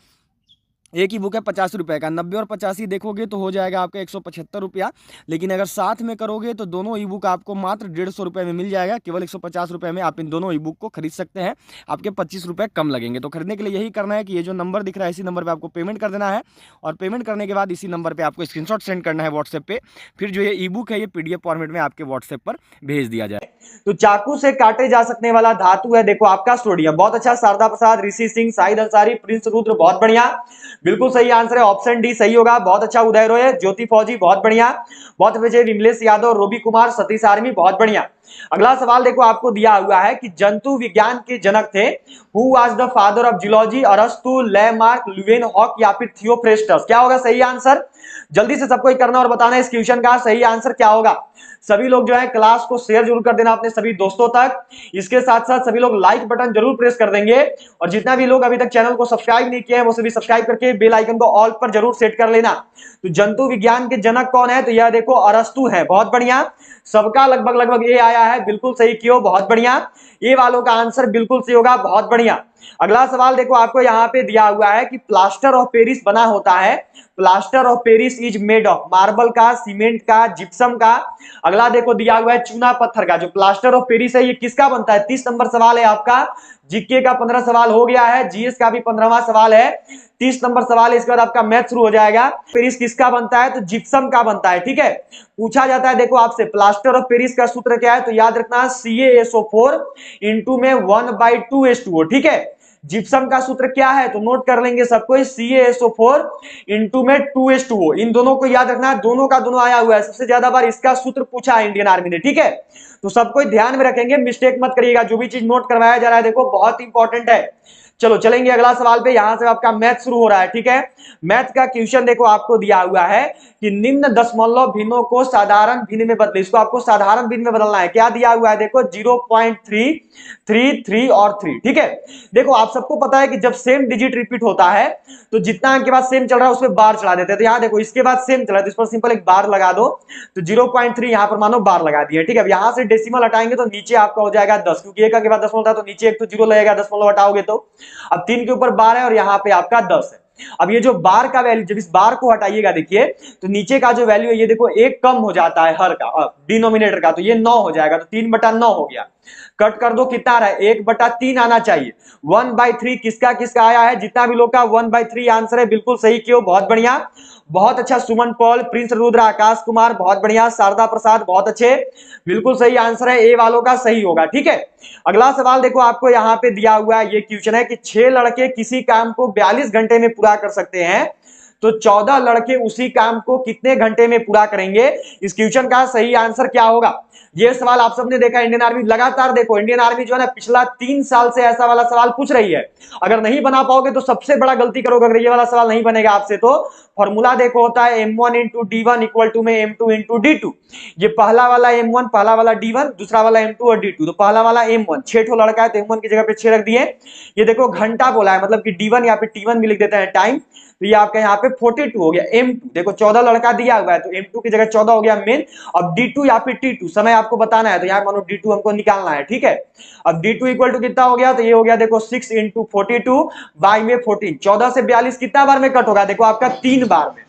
S2: एक ही बुक है 50 रुपये का। 90 और 85 देखोगे तो हो जाएगा आपका 175 रुपया, लेकिन अगर साथ में करोगे तो दोनों ई बुक आपको मात्र 150 रुपये में मिल जाएगा। केवल 150 रुपये में आप इन दोनों ई बुक को खरीद सकते हैं, आपके 25 रुपये कम लगेंगे। तो खरीदने के लिए यही करना है कि ये जो नंबर दिख रहा है इसी नंबर पर आपको पेमेंट कर देना है, और पेमेंट करने के बाद इसी नंबर पर आपको स्क्रीनशॉट सेंड करना है व्हाट्सएप पर। फिर जो ये ई बुक है ये PDF फॉर्मेट में आपके व्हाट्सएप पर भेज दिया जाए।
S1: तो चाकू से काटे जा सकने वाला धातु है देखो आपका सोडियम। बहुत अच्छा, शारदा प्रसाद, ऋषि सिंह, शाहिद अंसारी, प्रिंस रुद्र, बहुत बढ़िया, बिल्कुल सही आंसर है, ऑप्शन डी सही होगा। बहुत अच्छा, उदय रोय, ज्योति फौजी, बहुत बढ़िया, बहुत अच्छे, विमलेश यादव, रोबी कुमार, सतीश आर्मी, बहुत बढ़िया। अगला सवाल देखो आपको दिया हुआ है कि जंतु विज्ञान के जनक थे, who was the father of zoology, अरस्तु, लेमार्क, ल्यूवेनहॉक या फिर थियोफ्रेस्टस। क्या होगा सही आंसर? जल्दी से सबको करना और बताना इस क्वेश्चन का सही आंसर क्या होगा। सभी लोग जो है क्लास को शेयर जरूर कर देना अपने सभी दोस्तों तक। इसके साथ साथ सभी लोग लाइक बटन जरूर प्रेस कर देंगे, और जितना भी लोग अभी तक चैनल को सब्सक्राइब नहीं किए हैं वो सभी सब्सक्राइब करके बेल आइकन को ऑल पर जरूर सेट कर लेना। तो जंतु विज्ञान के जनक कौन है? तो यह देखो अरस्तु है। बहुत बढ़िया, सबका लगभग ए आया है, बिल्कुल सही कियो, बहुत बढ़िया। ए वालों का आंसर बिल्कुल सही होगा, बहुत बढ़िया। अगला सवाल देखो आपको यहाँ पे दिया हुआ है कि प्लास्टर ऑफ पेरिस बना होता है, plaster of Paris is made of marble का, सीमेंट का, जिप्सम का। अगला देखो दिया हुआ है चूना पत्थर का। जो प्लास्टर ऑफ पेरिस है ये किसका बनता है? 30 नंबर सवाल है आपका, जीके का 15 सवाल हो गया है, जीएस का भी 15वां सवाल है, 30 नंबर सवाल है। इसके बाद आपका मैथ शुरू हो जाएगा। पेरिस किसका बनता है? तो जिप्सम का बनता है, ठीक है। पूछा जाता है देखो आपसे प्लास्टर ऑफ पेरिस का सूत्र क्या है, तो याद रखना CaSO4 इंटू में 1/2H2O, ठीक है। जिप्सम का सूत्र क्या है तो नोट कर लेंगे सबको, CaSO4 इंटू में 2H2O। इन दोनों को याद रखना, दोनों का दोनों आया हुआ है, सबसे ज्यादा बार इसका सूत्र पूछा है इंडियन आर्मी ने, ठीक है। तो सबको ध्यान में रखेंगे, मिस्टेक मत करिएगा, जो भी चीज नोट करवाया जा रहा है देखो बहुत इंपॉर्टेंट है। चलो चलेंगे अगला सवाल पे, यहां से आपका मैथ शुरू हो रहा है, ठीक है। मैथ का क्वेश्चन देखो आपको दिया हुआ है कि निम्न दशमलव भिन्नों को साधारण भिन्न में बदले। इसको आपको साधारण भिन्न में बदलना है। क्या दिया हुआ है देखो 0.3, 3, 3 और 3, ठीक है। देखो आप सबको पता है कि जब सेम डिजिट रिपीट होता है तो जितना के बाद सेम चल रहा है उसमें बार चढ़ा देते हैं। तो यहाँ देखो इसके बाद सेम चल रहा है तो इस पर सिंपल एक बार लगा दो, तो 0.3 यहाँ पर मानो बार लगा दिया, ठीक है। अब यहाँ से डेसिमल हटाएंगे तो नीचे आपका हो जाएगा 10, क्योंकि एक के बाद दशमलव था तो नीचे एक तो जीरो लगेगा, दशमलव हटाओगे तो। अब 3 के ऊपर बार है और यहाँ पे आपका 10 है। अब ये जो बार का वैल्यू, जब इस बार को हटाइएगा देखिए तो नीचे का जो वैल्यू है ये देखो एक कम हो जाता है हर का, डिनोमिनेटर का, तो ये 9 हो जाएगा, तो 3/9 हो गया। कट कर दो, कितना आ रहा है 1/3 आना चाहिए। 1/3 किसका किसका आया है? जितना भी लोग का 1/3 आंसर है बिल्कुल सही क्यों, बहुत बढ़िया, बहुत अच्छा। सुमन पॉल, प्रिंस रुद्र, आकाश कुमार, बहुत बढ़िया। शारदा प्रसाद, बहुत अच्छे, बिल्कुल सही आंसर है, ए वालों का सही होगा, ठीक है। अगला सवाल देखो आपको यहाँ पे दिया हुआ है, ये क्वेश्चन है कि 6 लड़के किसी काम को 42 घंटे में पूरा कर सकते हैं, तो 14 लड़के उसी काम को कितने घंटे में पूरा करेंगे? इस क्वेश्चन का सही आंसर क्या होगा? ये सवाल आप सबने देखा, इंडियन आर्मी लगातार देखो, इंडियन आर्मी जो है ना पिछला 3 साल से ऐसा वाला सवाल पूछ रही है। अगर नहीं बना पाओगे तो सबसे बड़ा गलती करोगे अगर ये वाला सवाल नहीं बनेगा आपसे। तो फॉर्मूला देखो होता है M1 into D1 equal to में M2 इंटू D2। ये पहला वाला M1, पहला वाला D1, दूसरा वाला M2 और D2। तो पहला वाला M1, 6 ठो लड़का है तो M1 की जगह पे 6 रख दिए। ये देखो घंटा बोला है, मतलब कि D1 या फिर T1 भी लिख देते हैं टाइम, तो ये आपका यहाँ पे 42 हो गया। M2 देखो 14 लड़का दिया हुआ है तो M2 की जगह 14 हो गया मेन। अब D2 या फिर T2 समय आपको बताना है, तो यहाँ मानो D2 हमको निकालना है, ठीक है। अब D2 इक्वल टू कितना हो गया, तो ये हो गया देखो 6 इंटू 42 बाई में 14। 14 से 42 कितना बार में कट होगा? देखो आपका 3 बार में।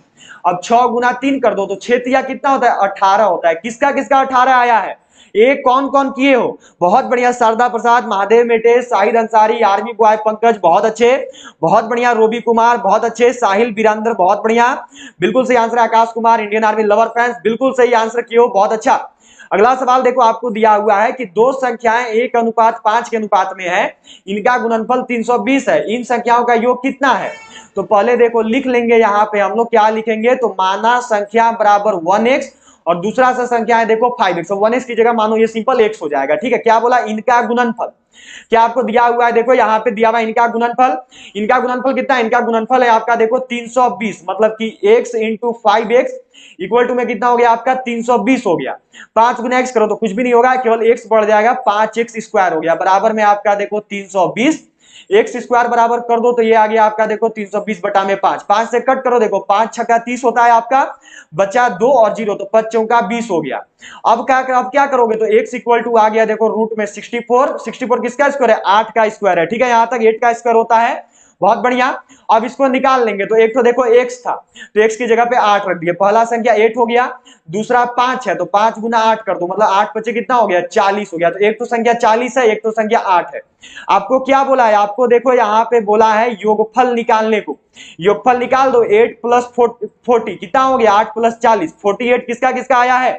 S1: अब 6 गुना 3 कर दो तो 6 तिया कितना होता है? 18 होता है। किसका किसका 18 आया है? ए कौन कौन किए हो? बहुत बढ़िया, शारदा प्रसाद, महादेव मेटे, शाहिद अंसारी, आर्मी बॉय पंकज, बहुत अच्छे, बहुत बढ़िया, रोबी कुमार, बहुत अच्छे, साहिल बीरांदर, बहुत बढ़िया, बिल्कुल सही आंसर है। Akash Kumar, Indian army lover fans, बिल्कुल सही आंसर किए हो, बहुत अच्छा। अगला सवाल देखो आपको दिया हुआ है कि दो संख्याएं 1:5 के अनुपात में है, इनका गुणनफल 320 है, इन संख्याओं का योग कितना है? तो पहले देखो लिख लेंगे, यहां पे हम लोग क्या लिखेंगे, तो माना संख्या बराबर 1x और दूसरा सा संख्या है देखो 5x, तो 1x की जगह मानो ये सिंपल x हो जाएगा, ठीक है। क्या बोला? इनका गुणनफल। क्या आपको दिया हुआ है? देखो यहाँ पे दिया हुआ है इनका गुणनफल। इनका गुणनफल कितना है? इनका गुणनफल है आपका देखो 320, मतलब कि x into 5x equal to में कितना हो गया आपका? 320 हो गया। 5 गुना x करो तो कुछ भी नहीं होगा, केवल x बढ़ जाएगा, 5x स्क्वायर हो गया, बराबर में आपका देखो 320, एक्स स्क्वायर बराबर कर दो तो ये आ गया आपका देखो 320 बटा में 5, 5 से कट करो, देखो 5 छक्का 30 होता है आपका, बचा 2 और 0, तो 5 चौका 20 हो गया। अब क्या करोगे, तो x इक्वल टू आ गया देखो रूट में 64, 64 किसका स्क्वायर है? 8 का स्क्वायर है, ठीक है, यहां तक 8 का स्क्वायर होता है, बहुत बढ़िया। अब इसको निकाल लेंगे, तो एक तो देखो x था, तो x की जगह पे 8 रख दिए, पहला संख्या 8 हो गया, दूसरा 5 है, तो 5 गुना 8 कर दो, मतलब 8 बचे कितना हो गया? 40 हो गया। तो एक तो संख्या 40 है, एक तो संख्या 8 है। आपको क्या बोला है? आपको देखो यहाँ पे बोला है योगफल निकालने को। योगफल निकाल दो, 8 प्लस 40 कितना हो गया? 8 प्लस 40, 48 किसका किसका आया है?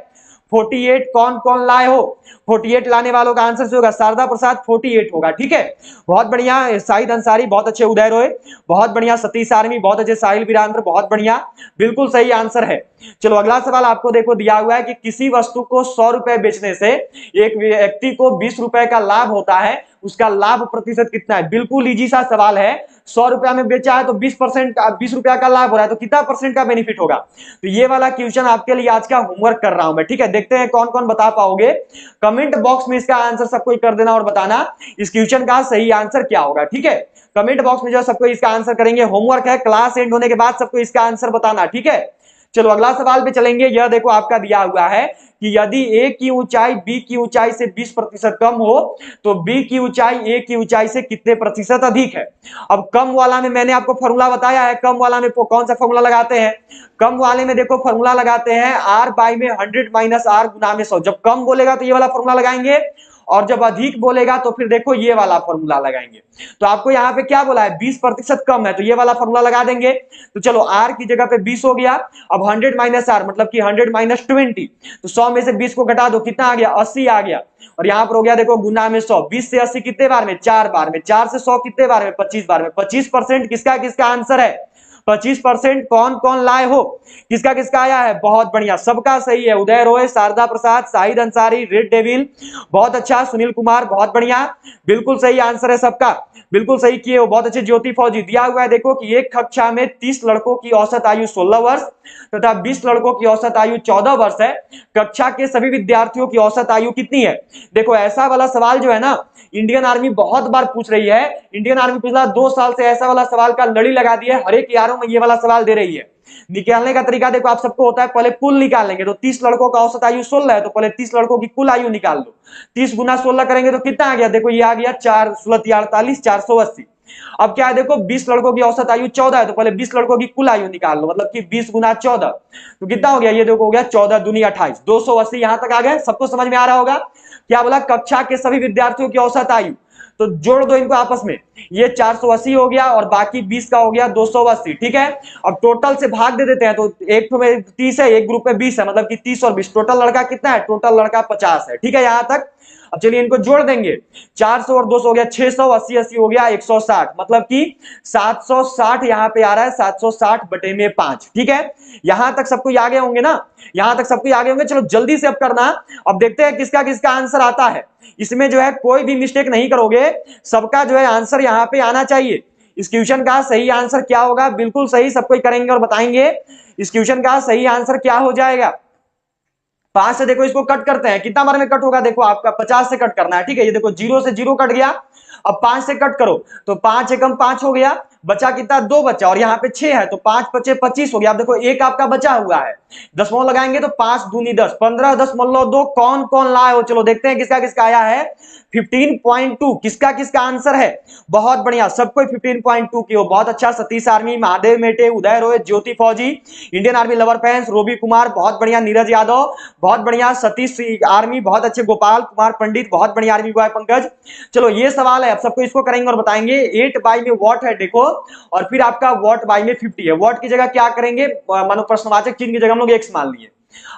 S1: 48 कौन कौन लाए हो? 48 लाने वालों का आंसर होगा शारदा प्रसाद, 48 होगा, ठीक है, बहुत बढ़िया। शाहिद अंसारी, बहुत अच्छे, उदय रोय, बहुत बढ़िया, सतीश आर्मी, बहुत अच्छे, साहिल वीरांद्र, बहुत बढ़िया, बिल्कुल सही आंसर है। चलो अगला सवाल आपको देखो दिया हुआ है कि किसी वस्तु को 100 रुपए बेचने से एक व्यक्ति को 20 रुपए का लाभ होता है, उसका लाभ प्रतिशत कितना है? बिल्कुल इजी सा सवाल है, 100 रुपया में बेचा है तो 20% 20 रुपया का लाभ हो रहा है, तो कितना परसेंट का बेनिफिट होगा? तो ये वाला क्वेश्चन आपके लिए आज का होमवर्क कर रहा हूं मैं, ठीक है, देखते हैं कौन कौन बता पाओगे। कमेंट बॉक्स में इसका आंसर सबको कर देना और बताना इस क्वेश्चन का सही आंसर क्या होगा, ठीक है। कमेंट बॉक्स में जो सबको इसका आंसर करेंगे, होमवर्क है, क्लास एंड होने के बाद सबको इसका आंसर बताना, ठीक है। चलो अगला सवाल पे चलेंगे। यह देखो आपका दिया हुआ है कि यदि ए की ऊंचाई बी की ऊंचाई से 20% कम हो तो बी की ऊंचाई ए की ऊंचाई से कितने प्रतिशत अधिक है? अब कम वाला में मैंने आपको फॉर्मूला बताया है, कम वाला में कौन सा फॉर्मूला लगाते हैं? कम वाले में देखो फॉर्मूला लगाते हैं r बाई में 100 माइनस r गुना में 100। जब कम बोलेगा तो ये वाला फॉर्मूला लगाएंगे, और जब अधिक बोलेगा तो फिर देखो ये वाला फॉर्मूला लगाएंगे। तो आपको यहाँ पे क्या बोला है? 20% कम है, तो ये वाला फॉर्मूला लगा देंगे। तो चलो r की जगह पे 20 हो गया, अब 100 माइनस r मतलब कि 100 माइनस 20, तो 100 में से 20 को घटा दो, कितना आ गया? 80 आ गया। और यहाँ पर हो गया देखो गुना में 100, 20 से 80 कितने बार में? 4 बार में, 4 से 100 कितने बार में? 25 बार में। 25% किसका किसका आंसर है? 25% कौन कौन लाए हो? किसका किसका आया है? बहुत बढ़िया, सबका सही है। उदय रोय, शारदा प्रसाद, शाहिद अंसारी, रेड डेविल, बहुत अच्छा, सुनील कुमार, बहुत बढ़िया, बिल्कुल सही आंसर है सबका, बिल्कुल सही किए हो, बहुत अच्छे। ज्योति फौजी, दिया हुआ है देखो कि एक कक्षा में 30 लड़कों की औसत आयु 16 वर्ष तथा 20 लड़कों की औसत आयु 14 वर्ष है, कक्षा के सभी विद्यार्थियों की औसत आयु कितनी है? देखो ऐसा वाला सवाल जो है ना, इंडियन आर्मी बहुत बार पूछ रही है। इंडियन आर्मी पिछला 2 साल से ऐसा वाला सवाल का लड़ी लगा दी है, हर एक यारों में ये वाला सवाल दे रही है। निकालने का तरीका देखो आप सबको होता है, पहले कुल निकाल लेंगे, तो 30 लड़कों का औसत आयु 16 है, तो पहले 30 लड़कों की कुल आयु निकाल दो। 30 गुना 16 करेंगे तो कितना आ गया? देखो ये आ गया 4 16 48 480। अब क्या है देखो 20 लड़कों की औसत आयु 14 है, तो पहले 20 लड़कों की कुल आयु निकाल लो, मतलब कि 20 गुना 14, तो कितना हो गया? ये देखो हो गया 14 दूनी 28, 280। यहां तक आ गए, सबको समझ में आ रहा होगा। क्या बोला? कक्षा के सभी विद्यार्थियों की औसत आयु, तो जोड़ दो इनको आपस में, ये 480 हो गया और बाकी 20 का हो गया 280, ठीक है। अब टोटल से भाग दे देते हैं, तो एक में 30 है, एक ग्रुप में 20 है, मतलब कि 30 और 20, टोटल लड़का कितना है? टोटल लड़का 50 है, ठीक है यहां तक। अब चलिए इनको जोड़ देंगे, 400 और 200 हो गया 600, 80 80 हो गया 160, मतलब कि 760 यहां पे आ रहा है, 760 बटे में 5, ठीक है। यहां तक सबको आगे होंगे ना? यहां तक सबको आगे होंगे। चलो जल्दी से अब करना, अब देखते हैं किसका किसका आंसर आता है। इसमें जो है कोई भी मिस्टेक नहीं करोगे, सबका जो है आंसर यहां पे आना चाहिए। इस क्वेश्चन का सही आंसर क्या होगा? बिल्कुल सही, सबको करेंगे और बताएंगे इस क्वेश्चन का सही आंसर क्या हो जाएगा। 5 से देखो इसको कट करते हैं, कितना बार में कट होगा? देखो आपका 50 से कट करना है, ठीक है। ये देखो 0 से 0 कट गया, अब 5 से कट करो तो 5 एकम 5 हो गया, बचा कितना 2 बचा, और यहाँ पे 6 है तो 5 पचे 25 हो गया। अब देखो एक आपका बचा हुआ है, दशमलव लगाएंगे तो 5 दूनी 10, 15.2 कौन कौन लाए हो, चलो देखते हैं किसका किसका आया है 15.2। किसका किसका आंसर है, बहुत बढ़िया, सबको 15.2 की हो, बहुत अच्छा। सतीश आर्मी, महादेव मेटे, उदय रोहित, ज्योति फौजी, Indian army lover fans, Robi Kumar बहुत बढ़िया, नीरज यादव बहुत बढ़िया, सतीश आर्मी बहुत अच्छे, गोपाल कुमार पंडित बहुत बढ़िया, आर्मी बॉय पंकज। चलो ये सवाल है, अब सबको इसको करेंगे और बताएंगे। 8 बाई में वॉट है देखो, और फिर आपका वॉट बाई में 50 है। वॉट की जगह क्या करेंगे, मानो प्रश्नवाचक चिन्ह की जगह हम लोग एक्स मान लिए।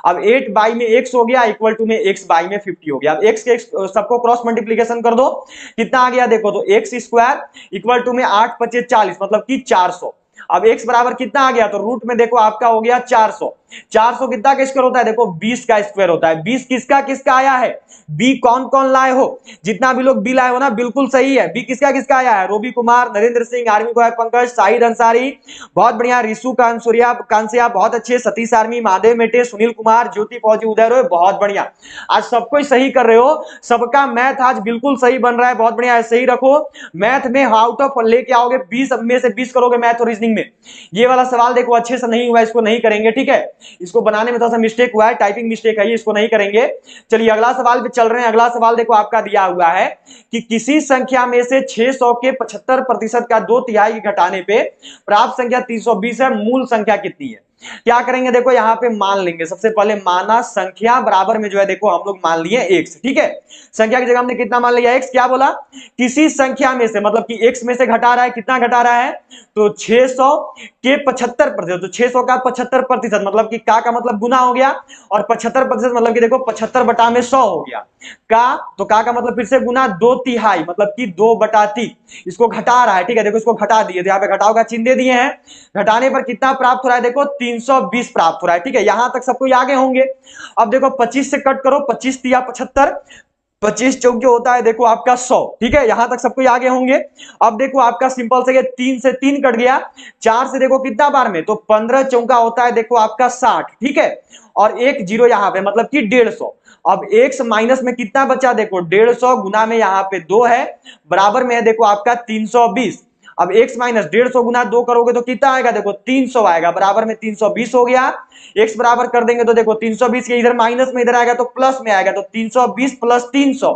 S1: अब 8 बाई में x हो गया इक्वल टू में x बाई में 50 हो गया। अब x के सबको क्रॉस मल्टीप्लीकेशन कर दो, कितना आ गया देखो, तो x स्क्वायर इक्वल टू में 8 पचे 40 मतलब कि 400। अब x बराबर कितना आ गया, तो रूट में देखो आपका हो गया 400। 400 कितना का स्क्वायर होता है, देखो 20 का स्क्वायर होता है। 20 किसका किसका आया है, बी कौन कौन लाए हो, जितना भी लोग बी लाए हो ना बिल्कुल सही है। बी किसका किसका आया है, रोबी कुमार, नरेंद्र सिंह, आर्मी बॉय पंकज, शाहिद अंसारी बहुत बढ़िया, रिशु कांसिया बहुत अच्छे, सतीश आर्मी, महादेव मेटे, सुनील कुमार, ज्योति फौजी, उदय रोय बहुत बढ़िया। आज सबको सही कर रहे हो, सबका मैथ आज बिल्कुल सही बन रहा है, बहुत बढ़िया, ऐसे ही रखो। मैथ में आउट ऑफ लेके आओगे 20 में से 20 करोगे मैथ और रीजनिंग में। ये वाला सवाल देखो अच्छे से नहीं हुआ, इसको नहीं करेंगे, ठीक है, इसको बनाने में थोड़ा सा मिस्टेक हुआ है, टाइपिंग मिस्टेक है, इसको नहीं करेंगे। चलिए अगला सवाल पे चल रहे हैं। अगला सवाल देखो आपका दिया हुआ है कि किसी संख्या में से 600 के 75% का 2/3 घटाने पे प्राप्त संख्या 320 है, मूल संख्या कितनी है। क्या करेंगे देखो, यहां पे मान लेंगे सबसे पहले, माना संख्या बराबर में जो है देखो हम लोग मान लिए x, ठीक है, संख्या की जगह हमने कितना मान लिया x। क्या बोला, किसी संख्या में से मतलब कि x में से घटा रहा है, कितना घटा रहा है, तो 600 के 75%, तो 600 का 75% मतलब कि का मतलब गुना हो गया, और 75% मतलब कि देखो 75 बटा में 100 हो गया, तो का मतलब फिर से गुना, 2/3 मतलब कि 2/3, इसको घटा रहा है, ठीक है, देखो इसको घटा दिए, तो यहाँ पे घटाओ का चिन्ह दे दिए हैं। घटाने पर कितना प्राप्त हो रहा है देखो, 320 प्राप्त हो रहा है, ठीक है, यहां तक सबको आगे होंगे। अब देखो 25 से कट करो, 25 तिया 75, 25 चौक जो होता है देखो आपका 100, ठीक है, यहां तक सबको आगे होंगे। अब देखो आपका सिंपल से 3 से 3 कट गया, 4 से देखो कितना बार में, तो 15 चौका होता है देखो आपका 60, ठीक है, और एक जीरो यहां पे मतलब कि 150। अब x माइनस में कितना बचा देखो, 150 गुना में यहां पे 2 है, बराबर में है देखो आपका 320। अब x माइनस 150 गुना 2 करोगे तो कितना आएगा देखो 300 आएगा, बराबर में 320 हो गया। x बराबर कर देंगे तो देखो 320 के इधर माइनस में इधर आएगा तो प्लस में आएगा, तो 320 प्लस 300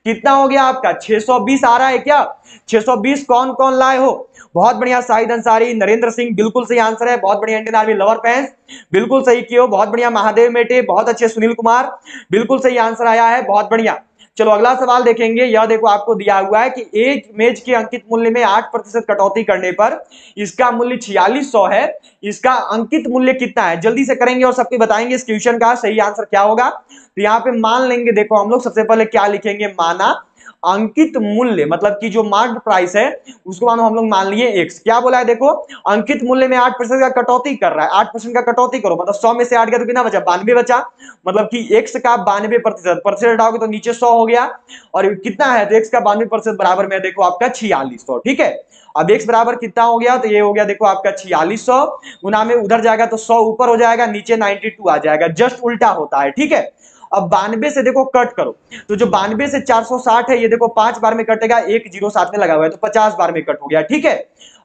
S1: कितना हो गया आपका 620 आ रहा है क्या। 620 कौन कौन लाए हो, बहुत बढ़िया, शाहिद अंसारी, नरेंद्र सिंह बिल्कुल सही आंसर है, बहुत बढ़िया, इंडियन आर्मी लवर फैंस बिल्कुल सही किए हो, बहुत बढ़िया, महादेव मेटे बहुत अच्छे, सुनील कुमार बिल्कुल सही आंसर आया है, बहुत बढ़िया। चलो अगला सवाल देखेंगे। यह देखो आपको दिया हुआ है कि एक इमेज के अंकित मूल्य में 8% कटौती करने पर इसका मूल्य 4600 है, इसका अंकित मूल्य कितना है, जल्दी से करेंगे और सबको बताएंगे इस क्वेश्चन का सही आंसर क्या होगा। तो यहाँ पे मान लेंगे, देखो हम लोग सबसे पहले क्या लिखेंगे, माना अंकित मूल्य मतलब कि जो मार्क्ड प्राइस है उसको मानो हम लोग मान लिए x। क्या बोला है देखो, अंकित मूल्य में 8% का कटौती कर रहा है, 8% का कटौती करो मतलब 100 में से 8 गया तो कितना बचा, 92 बचा, मतलब कि x का 92%, परसेंट हटाओगे तो नीचे 100 हो गया, और कितना है तो x का 92% बराबर में देखो आपका 4600, ठीक है। अब x बराबर कितना हो गया, तो ये हो गया देखो आपका 4600, गुना में उधर जाएगा तो 100 ऊपर हो जाएगा, नीचे 92 आ जाएगा, जस्ट उल्टा होता है, ठीक है। अब 92 से देखो कट करो, तो जो 92 से 460 है ये देखो 5 बार में कटेगा, एक जीरो साथ में लगा हुआ है तो 50 बार में कट हो गया, ठीक है।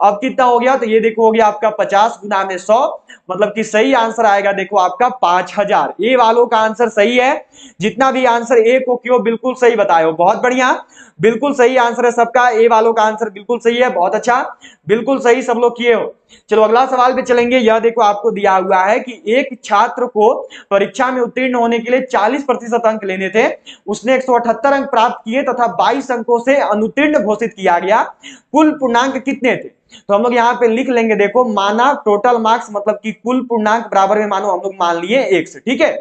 S1: अब कितना हो गया, तो ये देखो हो गया आपका 50 गुना में 100, मतलब कि सही आंसर आएगा देखो आपका 5000। ए वालों का आंसर सही है, जितना भी आंसर ए को क्यों बिल्कुल सही बताए हो, बहुत बढ़िया, बिल्कुल सही आंसर है सबका, ए वालों का आंसर बिल्कुल सही है, बहुत अच्छा, बिल्कुल सही सब लोग किए हो। चलो अगला सवाल पे चलेंगे। यह देखो आपको दिया हुआ है कि एक छात्र को परीक्षा में उत्तीर्ण होने के लिए 40% अंक लेने थे, उसने 178 अंक प्राप्त किए तथा 22 अंकों से अनुत्तीर्ण घोषित किया गया, कुल पूर्णांक कितने थे। तो हम लोग यहाँ पे लिख लेंगे, देखो माना टोटल मार्क्स मतलब कि कुल पूर्णांक बराबर में मानो हम लोग मान लिए x, ठीक है,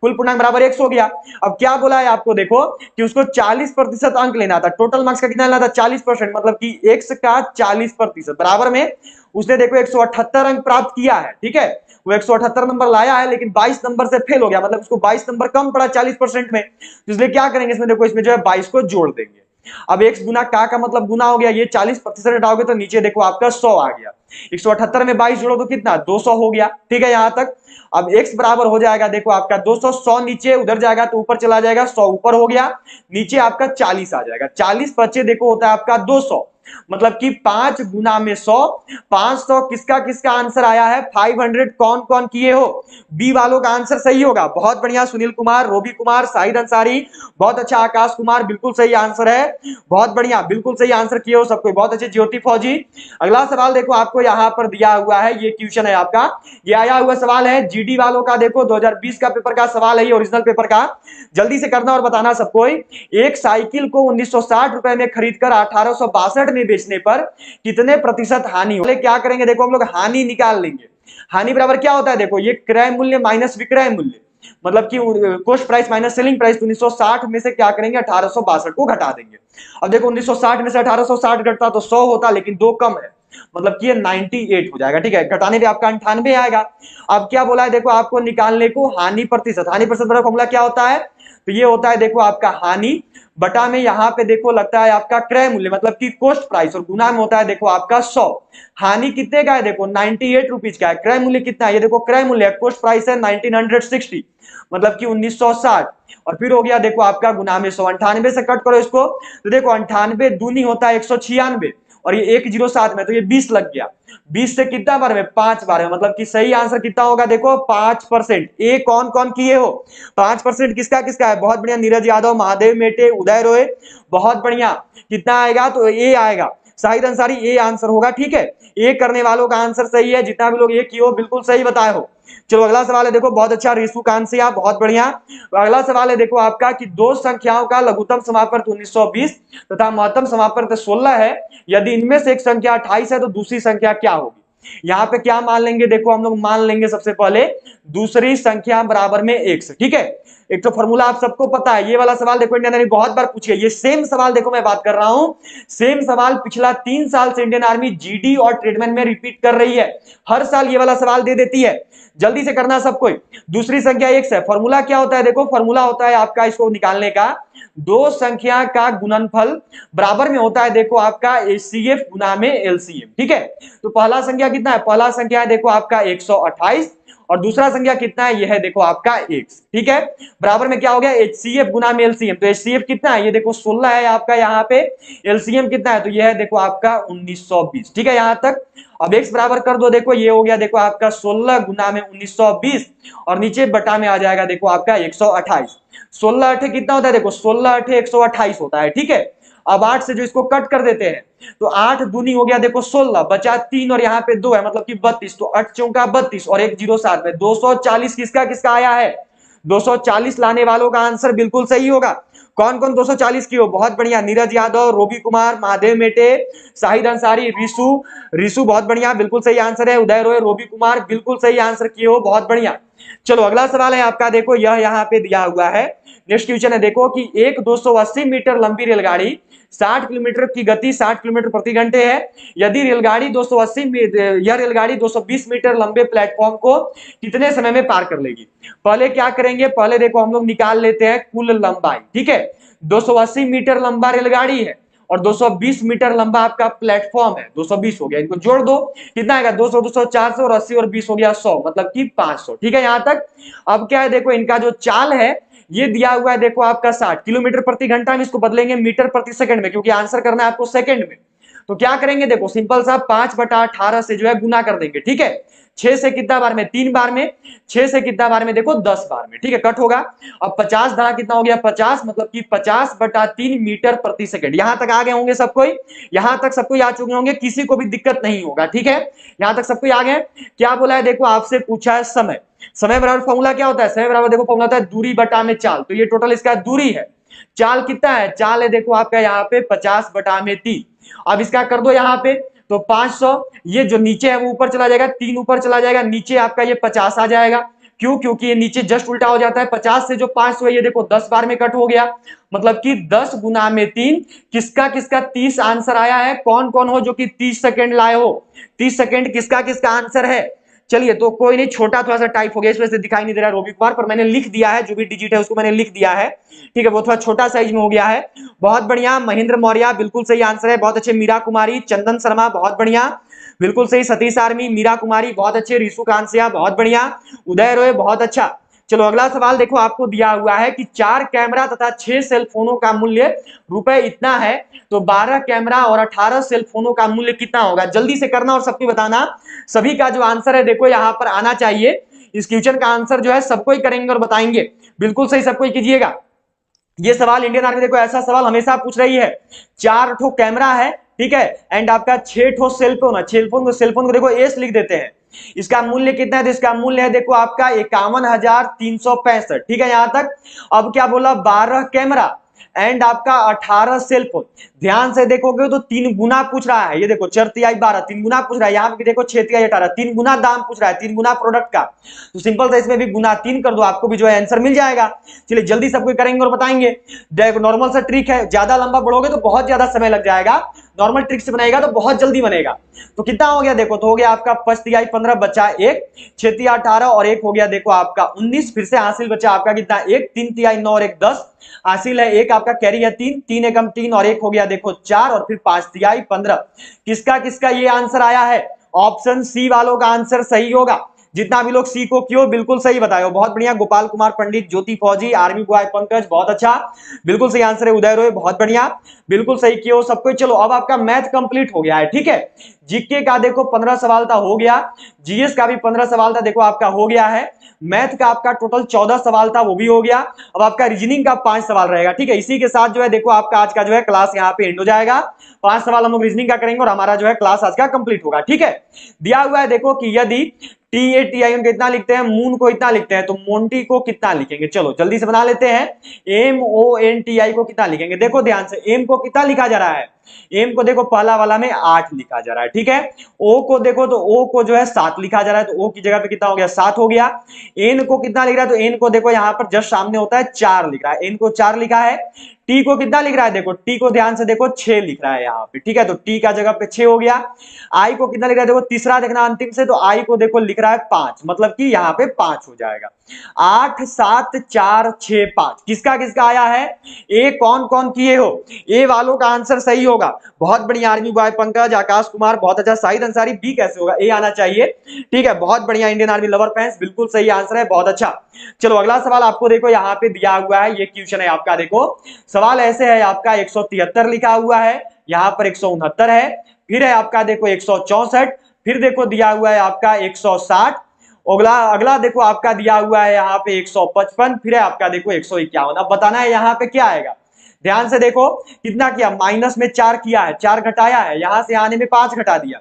S1: कुल पूर्णांक बराबर x हो गया। अब क्या बोला है आपको देखो कि उसको 40% अंक लेना था, टोटल मार्क्स का कितना लेना था 40%, मतलब कि x का 40% बराबर में उसने देखो 178 अंक प्राप्त किया है, ठीक है, वो 178 नंबर लाया है लेकिन 22 नंबर से फेल हो गया, मतलब उसको 22 नंबर कम पड़ा 40% में, तो इसलिए क्या करेंगे इसमें देखो, इसमें जो है 22 को जोड़ देंगे, अब x गुना का मतलब गुना हो गया, ये 40% हटाओगे तो नीचे देखो आपका 100 आ गया। 178 में 22 जोड़ो तो कितना 200 हो गया। ठीक है यहां तक। अब x बराबर हो जाएगा देखो आपका 200, 100 नीचे उधर जाएगा तो ऊपर चला जाएगा, 100 ऊपर हो गया, नीचे आपका 40 आ जाएगा। 40 बचे देखो होता है आपका 200, मतलब कि 5 गुना में 100, 500 किसका किसका आंसर आया है 500। कौन कौन किए हो, बी वालों का आंसर सही होगा। बहुत बढ़िया, सुनील कुमार, रोबी कुमार, शाहिद अंसारी, बहुत अच्छा, आकाश कुमार, बिल्कुल सही आंसर है। बहुत बढ़िया, बिल्कुल सही आंसर किए हो सबको, बहुत अच्छे। ज्योति फौजी, अगला सवाल देखो आपको यहां पर दिया हुआ है, ये क्वेश्चन है आपका, ये आया हुआ सवाल है जीडी वालों का, देखो 2020 का पेपर का सवाल है, ये ओरिजिनल पेपर का। जल्दी से करना और बताना सबको। एक साइकिल को 1960 रुपए में खरीदकर 1862 में बेचने पर कितने प्रतिशत हानि हो। क्या करेंगे देखो हम लोग हानि निकाल लेंगे। हानि बराबर क्या होता है देखो, ये क्रय मूल्य माइनस विक्रय मूल्य, मतलब कि cost price minus selling price. 1960 में से क्या करेंगे 1862 को घटा देंगे। अब देखो 1960 में से 1860 घटता तो 100 होता, लेकिन 2 कम है, मतलब कि ये 98 हो जाएगा। ठीक है, घटाने पे आपका 98 आएगा। अब क्या बोला है देखो आपको निकालने को हानि प्रतिशत। हानि प्रतिशत का फॉर्मूला क्या होता है, तो ये होता है देखो आपका हानि बटा में यहाँ पे देखो लगता है आपका क्रय मूल्य, मतलब कि कॉस्ट प्राइस, और गुना में होता है देखो आपका 100। हानि कितने का है देखो 98 रुपीज का है। क्रय मूल्य कितना है, ये देखो क्रय मूल्य, कॉस्ट प्राइस है 1960, मतलब कि 1960, और फिर हो गया देखो आपका गुना में 100। 98 से कट करो इसको तो देखो 98 दूनी होता है 196, और ये 107 में तो ये 20 लग गया। 20 से कितना बार में 5 बार में, मतलब कि सही आंसर कितना होगा देखो 5%। ए कौन कौन किए हो 5%, किसका किसका है, बहुत बढ़िया, नीरज यादव, महादेव मेटे, उदय रोय, बहुत बढ़िया। कितना आएगा तो ए आएगा। शाहिद अंसारी ए आंसर होगा। ठीक है, ए करने वालों का आंसर सही है, जितना भी लोग ए किए हो बिल्कुल सही बताए हो। चलो अगला सवाल है देखो, बहुत अच्छा रिशु कांसिया, बहुत बढ़िया। अगला सवाल है देखो आपका कि दो संख्याओं का लघुत्तम समापवर्त 1920 तथा महत्तम समापवर्त 16 है, यदि इनमें से एक संख्या 28 है तो दूसरी संख्या क्या होगी। यहाँ पे क्या मान लेंगे देखो हम लोग, मान लेंगे सबसे पहले दूसरी संख्या बराबर में 1 से। ठीक है, एक तो फॉर्मूला आप सबको पता है, ये वाला सवाल देखो इंडियन आर्मी बहुत बार पूछिए, ये सेम सवाल देखो मैं बात कर रहा हूं, सेम सवाल पिछला 3 साल से इंडियन आर्मी जीडी और ट्रेडमैन में रिपीट कर रही है, हर साल ये वाला सवाल दे देती है। जल्दी से करना सब कोई। दूसरी संख्या 1 से, फॉर्मूला क्या होता है देखो, फॉर्मूला होता है आपका इसको निकालने का, दो संख्या का गुणनफल बराबर में होता है देखो आपका एचसीएफ गुना में एलसीएम। ठीक है, तो पहला संख्या कितना है, पहला संख्या है देखो आपका 128, और दूसरा संख्या कितना है, यह है देखो आपका x। ठीक है, बराबर में क्या हो गया एचसीएफ गुना में एलसीएम, तो एचसीएफ कितना है, ये देखो 16 है आपका यहाँ पे, एलसीएम कितना है तो यह है देखो आपका 1920। ठीक है यहां तक। अब x बराबर कर दो, देखो ये हो गया देखो आपका 16 गुना में 1920, और नीचे बटा में आ जाएगा देखो आपका 128। 16 अठे कितना होता है देखो, 16 अठे 128 होता है। ठीक है, अब 8 से जो इसको कट कर देते हैं तो 8 दूनी हो गया देखो 16, बचा 3 और यहाँ पे 2 है, मतलब कि 32, तो 8 चौका 32 और 1 0 7 में 240 किसका किसका आया है, 240 लाने वालों का आंसर बिल्कुल सही होगा। कौन कौन 240 की हो, बहुत बढ़िया, नीरज यादव, रोबी कुमार, महादेव मेटे, शाहिद अंसारी, रिशु बहुत बढ़िया, बिल्कुल सही आंसर है। उदय रोय, रोबी कुमार, बिल्कुल सही आंसर किए हो, बहुत बढ़िया। चलो अगला सवाल है आपका, देखो यह यहाँ पे दिया हुआ है, नेक्स्ट क्वेश्चन है देखो कि एक 280 मीटर लंबी रेलगाड़ी 60 किलोमीटर की गति 60 किलोमीटर प्रति घंटे है, यदि रेलगाड़ी 280 यह रेलगाड़ी 220 मीटर लंबे प्लेटफॉर्म को कितने समय में पार कर लेगी। पहले क्या करेंगे, पहले देखो हम लोग निकाल लेते हैं कुल लंबाई। ठीक है, 280 मीटर लंबा रेलगाड़ी है और 220 मीटर लंबा आपका प्लेटफॉर्म है, 220 हो गया, इनको जोड़ दो कितना आएगा 200 200 400 और 80 और 20 हो गया 100, मतलब कि 500। ठीक है यहां तक। अब क्या है देखो इनका जो चाल है ये दिया हुआ है देखो आपका 60 किलोमीटर प्रति घंटा में, इसको बदलेंगे मीटर प्रति सेकंड में, क्योंकि आंसर करना है आपको सेकंड में। तो क्या करेंगे देखो सिंपल सा 5/18 से जो है गुना कर देंगे। ठीक है, 6 से कितना बार में 3 बार में, 6 से कितना बार में देखो 10 बार में। ठीक है, कट होगा। अब 50 धारा कितना हो गया 50, मतलब कि 50/3 मीटर प्रति सेकंड। यहां तक आ गए होंगे सब कोई, यहां तक सब कोई आ चुके होंगे, किसी को भी दिक्कत नहीं होगा। ठीक है, यहां तक सब कोई आ गए। क्या बोला है देखो, आपसे पूछा है समय, समय बराबर फॉर्मूला क्या होता है, समय बराबर देखो फॉर्मूला होता है दूरी बटा में चाल, तो ये टोटल इसका दूरी है। चाल कितना है, चाल है देखो आपका यहाँ पे 50/3। अब इसका कर दो यहाँ पे तो 500, ये जो नीचे है वो ऊपर चला जाएगा, 3 ऊपर चला जाएगा, नीचे आपका ये 50 आ जाएगा। क्यों, क्योंकि ये नीचे जस्ट उल्टा हो जाता है, 50 से जो 500 है ये देखो 10 बार में कट हो गया, मतलब कि 10 गुना में 3, किसका किसका 30 आंसर आया है। कौन कौन हो जो कि 30 सेकंड लाए हो, 30 सेकंड किसका किसका आंसर है, चलिए, तो कोई नहीं, छोटा थोड़ा सा टाइप हो गया, इस वजह से दिखाई नहीं दे रहा है रोबी कुमार, पर मैंने लिख दिया है, जो भी डिजिट है उसको मैंने लिख दिया है, ठीक है, वो थोड़ा छोटा साइज में हो गया है। बहुत बढ़िया, महेंद्र मौर्य बिल्कुल सही आंसर है, बहुत अच्छे। मीरा कुमारी, चंदन शर्मा बहुत बढ़िया, बिल्कुल सही। सतीश आर्मी, मीरा कुमारी बहुत अच्छे। रिशु कांसिया बहुत बढ़िया। उदय रॉय बहुत अच्छा। चलो अगला सवाल देखो, आपको दिया हुआ है कि 4 कैमरा तथा 6 सेल फोनों का मूल्य रुपए इतना है, तो 12 कैमरा और 18 सेल फोनों का मूल्य कितना होगा? जल्दी से करना और सबको बताना। सभी का जो आंसर है देखो यहां पर आना चाहिए। इस क्वेश्चन का आंसर जो है सबको ही करेंगे और बताएंगे, बिल्कुल सही, सबको ही कीजिएगा। ये सवाल इंडियन आर्मी देखो ऐसा सवाल हमेशा पूछ रही है। 4 ठो कैमरा है, ठीक है, एंड आपका 6 ठो सेलफोन है। सेलफोन को देखो एस लिख देते हैं। इसका मूल्य कितना है? तो इसका मूल्य है देखो आपका 51,365, ठीक है यहां तक। अब क्या बोला? 12 कैमरा एंड आपका 18 सेलफोन। ध्यान से देखोगे तो 3 गुना पूछ रहा है। ये देखो 4 तिहाई 12, 3 गुना पूछ रहा है। यहाँ पे देखो 6 तिहाई 18, 3 गुना दाम पूछ रहा है, 3 गुना प्रोडक्ट का। तो सिंपल सा इसमें भी गुना 3 कर दो, आपको भी जो है आंसर मिल जाएगा। चलिए जल्दी सबको करेंगे और बताएंगे। देखो नॉर्मल सा ट्रिक है, ज्यादा लंबा बढ़ोगे तो बहुत ज्यादा समय लग जाएगा, नॉर्मल ट्रिक से बनाएगा तो बहुत जल्दी बनेगा। तो कितना हो गया देखो, तो हो गया आपका 5 तिहाई 15 बचा 1, 6 तिहाई 18 और 1 हो गया देखो आपका 19। फिर से हासिल बचा आपका कितना? 1, 3 तिहाई 9 और 1 10, हासिल है 1, आपका कैरी है 3, 3 एकम 3 और 1 हो गया देखो 4 और फिर 5 तिहाई 15। किसका किसका ये आंसर आया है? ऑप्शन सी वालों का आंसर सही होगा। जितना भी लोग सी को क्यों बिल्कुल सही बताए, बहुत बढ़िया। गोपाल कुमार पंडित, ज्योति फौजी, आर्मी बॉय पंकज बहुत अच्छा, बिल्कुल सही आंसर है। उदय रोय बहुत बढ़िया, बिल्कुल सही किया सबको। चलो अब आपका मैथ कंप्लीट हो गया है, ठीक है। जीके का देखो 15 सवाल था, हो गया। जीएस का भी 15 सवाल था, देखो आपका हो गया है। मैथ का आपका टोटल 14 सवाल था, वो भी हो गया। अब आपका रीजनिंग का 5 सवाल रहेगा, ठीक है। इसी के साथ जो है देखो आपका आज का जो है क्लास यहाँ पे एंड हो जाएगा। 5 सवाल हम लोग रीजनिंग का करेंगे और हमारा जो है क्लास आज का कंप्लीट होगा, ठीक है। दिया हुआ है देखो कि यदि TATIM को इतना लिखते हैं, मून को इतना लिखते हैं, तो मोन्टी को कितना लिखेंगे? चलो जल्दी से बना लेते हैं। MONTI को कितना लिखेंगे? देखो ध्यान से, एम को कितना लिखा जा रहा है? एम को देखो पहला वाला में 8 लिखा जा रहा है, ठीक है। ओ को देखो तो ओ को जो है 7 लिखा जा रहा है, तो ओ की जगह पे कितना हो गया? 7 हो गया। एन को कितना लिख रहा है? तो एन को देखो यहां पर जस्ट सामने होता है 4 लिख रहा है, एन को 4 लिखा है। टी को कितना लिख रहा है? देखो टी को ध्यान से देखो 6 लिख रहा है यहाँ पे, ठीक है, तो टी का जगह पे 6 हो गया। आई को कितना लिख रहा है? देखो तीसरा देखना अंतिम से, तो आई को देखो लिख रहा है 5, मतलब कि यहाँ पे 5 हो जाएगा। 8 7 4 6 5, किसका किसका आया है? ए कौन कौन किए हो? ए वालों का आंसर सही होगा, बहुत बढ़िया। आर्मी बॉय पंकज, आकाश कुमार बहुत अच्छा। शाहिद अंसारी, बी कैसे होगा? ए आना चाहिए, ठीक है, बहुत बढ़िया। इंडियन आर्मी लवर फैंस, बिल्कुल सही आंसर है, बहुत अच्छा। चलो अगला सवाल आपको देखो यहाँ पे दिया हुआ है, ये क्वेश्चन है आपका। देखो सवाल ऐसे है आपका, 173 लिखा हुआ है, यहाँ पर 169 है, फिर है आपका देखो 164, फिर देखो दिया हुआ है आपका 160, अगला अगला देखो आपका दिया हुआ है यहाँ पे 155, फिर है आपका देखो 151। अब बताना है यहाँ पे क्या आएगा। ध्यान से देखो कितना किया, माइनस में 4 किया है, 4 घटाया है, यहां से आने में 5 घटा दिया,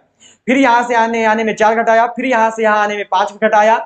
S1: फिर यहां से आने में 4 घटाया, फिर यहां से यहां आने में 5 घटाया,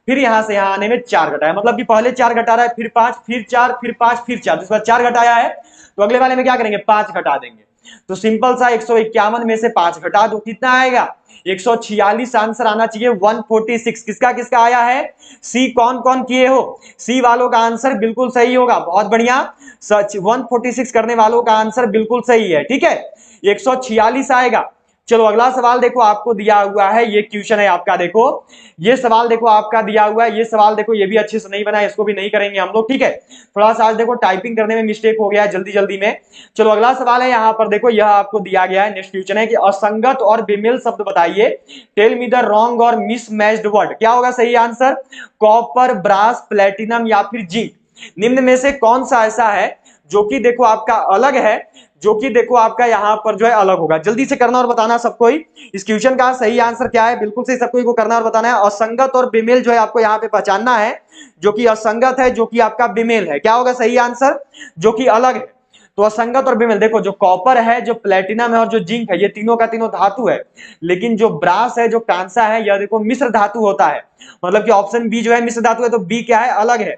S1: फिर यहां से यहां आने में 4 घटाया, मतलब कि पहले 4 घटा रहा है, फिर 5, फिर 4, फिर 5, फिर 4, तो 4 घटाया है, तो अगले वाले में क्या करेंगे? 5 घटा देंगे। तो सिंपल सा 151 में से 5 घटा दो, कितना आएगा? 146 आंसर आना चाहिए। 146 किसका किसका आया है? सी कौन कौन किए हो? सी वालों का आंसर बिल्कुल सही होगा, बहुत बढ़िया। सच 146 करने वालों का आंसर बिल्कुल सही है, ठीक है, 146 आएगा। चलो अगला सवाल देखो आपको दिया हुआ है, ये क्वेश्चन है आपका। देखो ये सवाल देखो आपका दिया हुआ है, ये सवाल देखो, ये भी अच्छे से नहीं बना है, इसको भी नहीं करेंगे हम लोग, ठीक है। थोड़ा सा आज देखो टाइपिंग करने में मिस्टेक हो गया है जल्दी जल्दी में। चलो अगला सवाल है यहाँ पर, देखो यह आपको दिया गया है। नेक्स्ट क्वेश्चन है कि असंगत और बेमेल शब्द बताइए, टेल मी द रॉन्ग और मिसमैच्ड वर्ड। क्या होगा सही आंसर? कॉपर, ब्रास, प्लेटिनम या फिर जिंक। निम्न में से कौन सा ऐसा है जो कि देखो आपका अलग है, जो कि देखो आपका यहां पर जो है अलग होगा? जल्दी से करना और बताना सबको ही इस क्वेश्चन का सही आंसर क्या है, बिल्कुल सही सबको को करना और बताना है। असंगत और बेमेल जो है आपको यहां पे पहचानना है, जो कि असंगत है, जो कि आपका बेमेल है। क्या होगा सही आंसर? जो कि अलग है। तो असंगत और बेमेल, देखो जो कॉपर है, जो प्लेटिनम है और जो जिंक है, ये तीनों का तीनों धातु है, लेकिन जो ब्रास है, जो कांसा है, यह देखो मिश्र धातु होता है। मतलब कि ऑप्शन बी जो है मिश्र धातु है, तो बी क्या है, अलग है।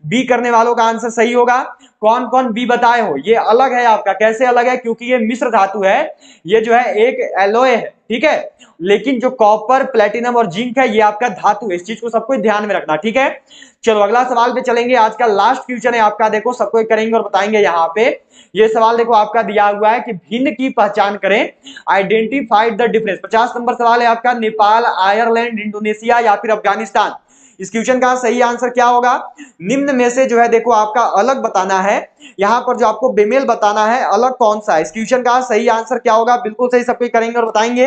S1: बी करने वालों का आंसर सही होगा। कौन कौन बी बताए हो, ये अलग है आपका। कैसे अलग है, क्योंकि ये मिश्र धातु है, ये जो है एक एलॉय है, ठीक है। लेकिन जो कॉपर, प्लेटिनम और जिंक है, ये आपका धातु है। इस चीज को सबको ध्यान में रखना, ठीक है। चलो अगला सवाल पे चलेंगे। आज का लास्ट क्वेश्चन है आपका, देखो सबको करेंगे और बताएंगे। यहाँ पे ये सवाल देखो आपका दिया हुआ है कि भिन्न की पहचान करें, आइडेंटिफाइड द डिफरेंस। 50 नंबर सवाल है आपका। नेपाल, आयरलैंड, इंडोनेशिया या फिर अफगानिस्तान, इस क्वेश्चन का सही आंसर क्या होगा। निम्न में से जो है देखो आपका अलग बताना है। यहां पर जो आपको बेमेल बताना है, अलग कौन सा है। इस क्वेश्चन का सही आंसर क्या होगा, बिल्कुल सही, सबको करेंगे और बताएंगे।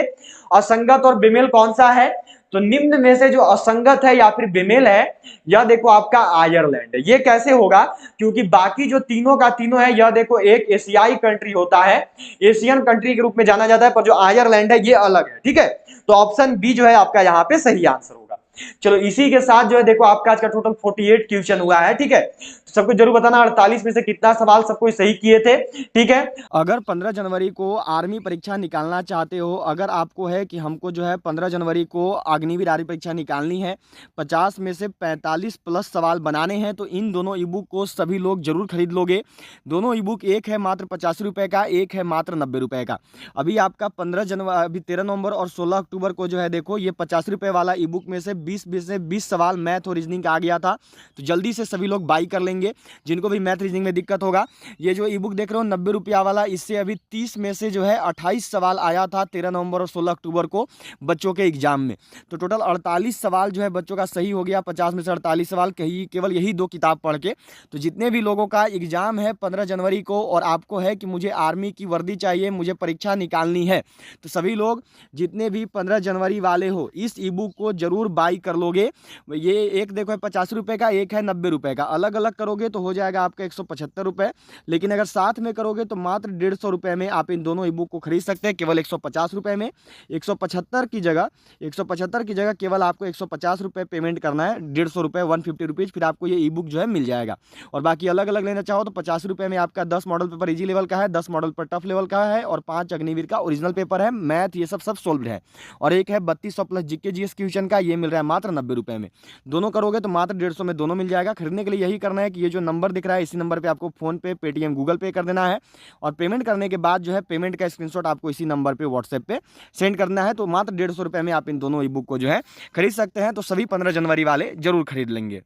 S1: असंगत और बेमेल कौन सा है, तो निम्न में से जो असंगत है या फिर बेमेल है, यह देखो आपका आयरलैंड है। ये कैसे होगा, क्योंकि बाकी जो तीनों का तीनों है, यह देखो एक एशियाई कंट्री होता है, एशियन कंट्री के रूप में जाना जाता है, पर जो आयरलैंड है ये अलग है, ठीक है। तो ऑप्शन बी जो है आपका यहाँ पे सही आंसर होगा। चलो इसी के साथ जो है देखो आपका आज का टोटल 48 क्वेश्चन हुआ है, ठीक है। तो सबको जरूर बताना 48 में से कितना सवाल सबको सही किए थे, ठीक है।
S2: अगर 15 जनवरी को आर्मी परीक्षा निकालना चाहते हो, अगर आपको है कि हमको जो है 15 जनवरी को अग्निवीर आर्मी परीक्षा निकालनी है, 50 में से 45 प्लस सवाल बनाने हैं, तो इन दोनों ई बुक को सभी लोग जरूर खरीद लोगे। दोनों ई बुक, एक है मात्र 85 रुपये का, एक है मात्र 90 रुपये का। अभी आपका 15 जनवरी, अभी 13 नवंबर और 16 अक्टूबर को जो है देखो ये 50 रुपये वाला ई बुक में से 20 सवाल मैथ और रीजनिंग का आ गया था, तो जल्दी से सभी लोग बाई कर लेंगे जिनको भी मैथ रीजनिंग में दिक्कत होगा। ये जो ई बुक देख रहे हो 90 रुपया वाला, इससे अभी 30 में से जो है 28 सवाल आया था 13 नवंबर और 16 अक्टूबर को बच्चों के एग्जाम में। तो टोटल 48 सवाल जो है बच्चों का सही हो गया। 50 में से 48 सवाल केवल यही 2 किताब पढ़ के। तो जितने भी लोगों का एग्जाम है 15 जनवरी को और आपको है कि मुझे आर्मी की वर्दी चाहिए, मुझे परीक्षा निकालनी है, तो सभी लोग जितने भी 15 जनवरी वाले हो इस ई बुक को जरूर बाई कर लोगे। ये एक देखो है 50 रुपये का, एक है 90 रुपये का। अलग अलग करोगे तो हो जाएगा आपका 175 रुपये, लेकिन अगर साथ में करोगे तो मात्र 150 रुपये में आप इन दोनों ई बुक को खरीद सकते हैं, केवल 150 रुपये में। 175 की जगह केवल आपको 150 रुपये पेमेंट करना है, 150 रुपये 150 रुपीज़, फिर आपको ये ई बुक जो है मिल जाएगा। और बाकी अलग अलग लेना चाहो तो 50 रुपये में आपका 10 मॉडल पेपर इजी लेवल का है, 10 मॉडल पेपर टफ लेवल का है और 5 अग्निवीर का ओरिजिनल पेपर है, मैथ ये सब सोल्व है। और एक है 3200 प्लस जीके जीएस क्वेश्चन का, ये मिल रहा है मात्र 90 रुपये में। दोनों करोगे तो मात्र 150 में दोनों मिल जाएगा। खरीदने के लिए यही करना है कि ये जो नंबर दिख रहा है इसी नंबर पर आपको फोन पे, पेटीएम, गूगल पे कर देना है और पेमेंट करने के बाद जो है पेमेंट का स्क्रीनशॉट आपको इसी नंबर पे व्हाट्सएप पे सेंड करना है। तो मात्र 150 रुपये में आप इन दोनों ई बुक को जो है खरीद सकते हैं। तो सभी 15 जनवरी वाले जरूर खरीद लेंगे।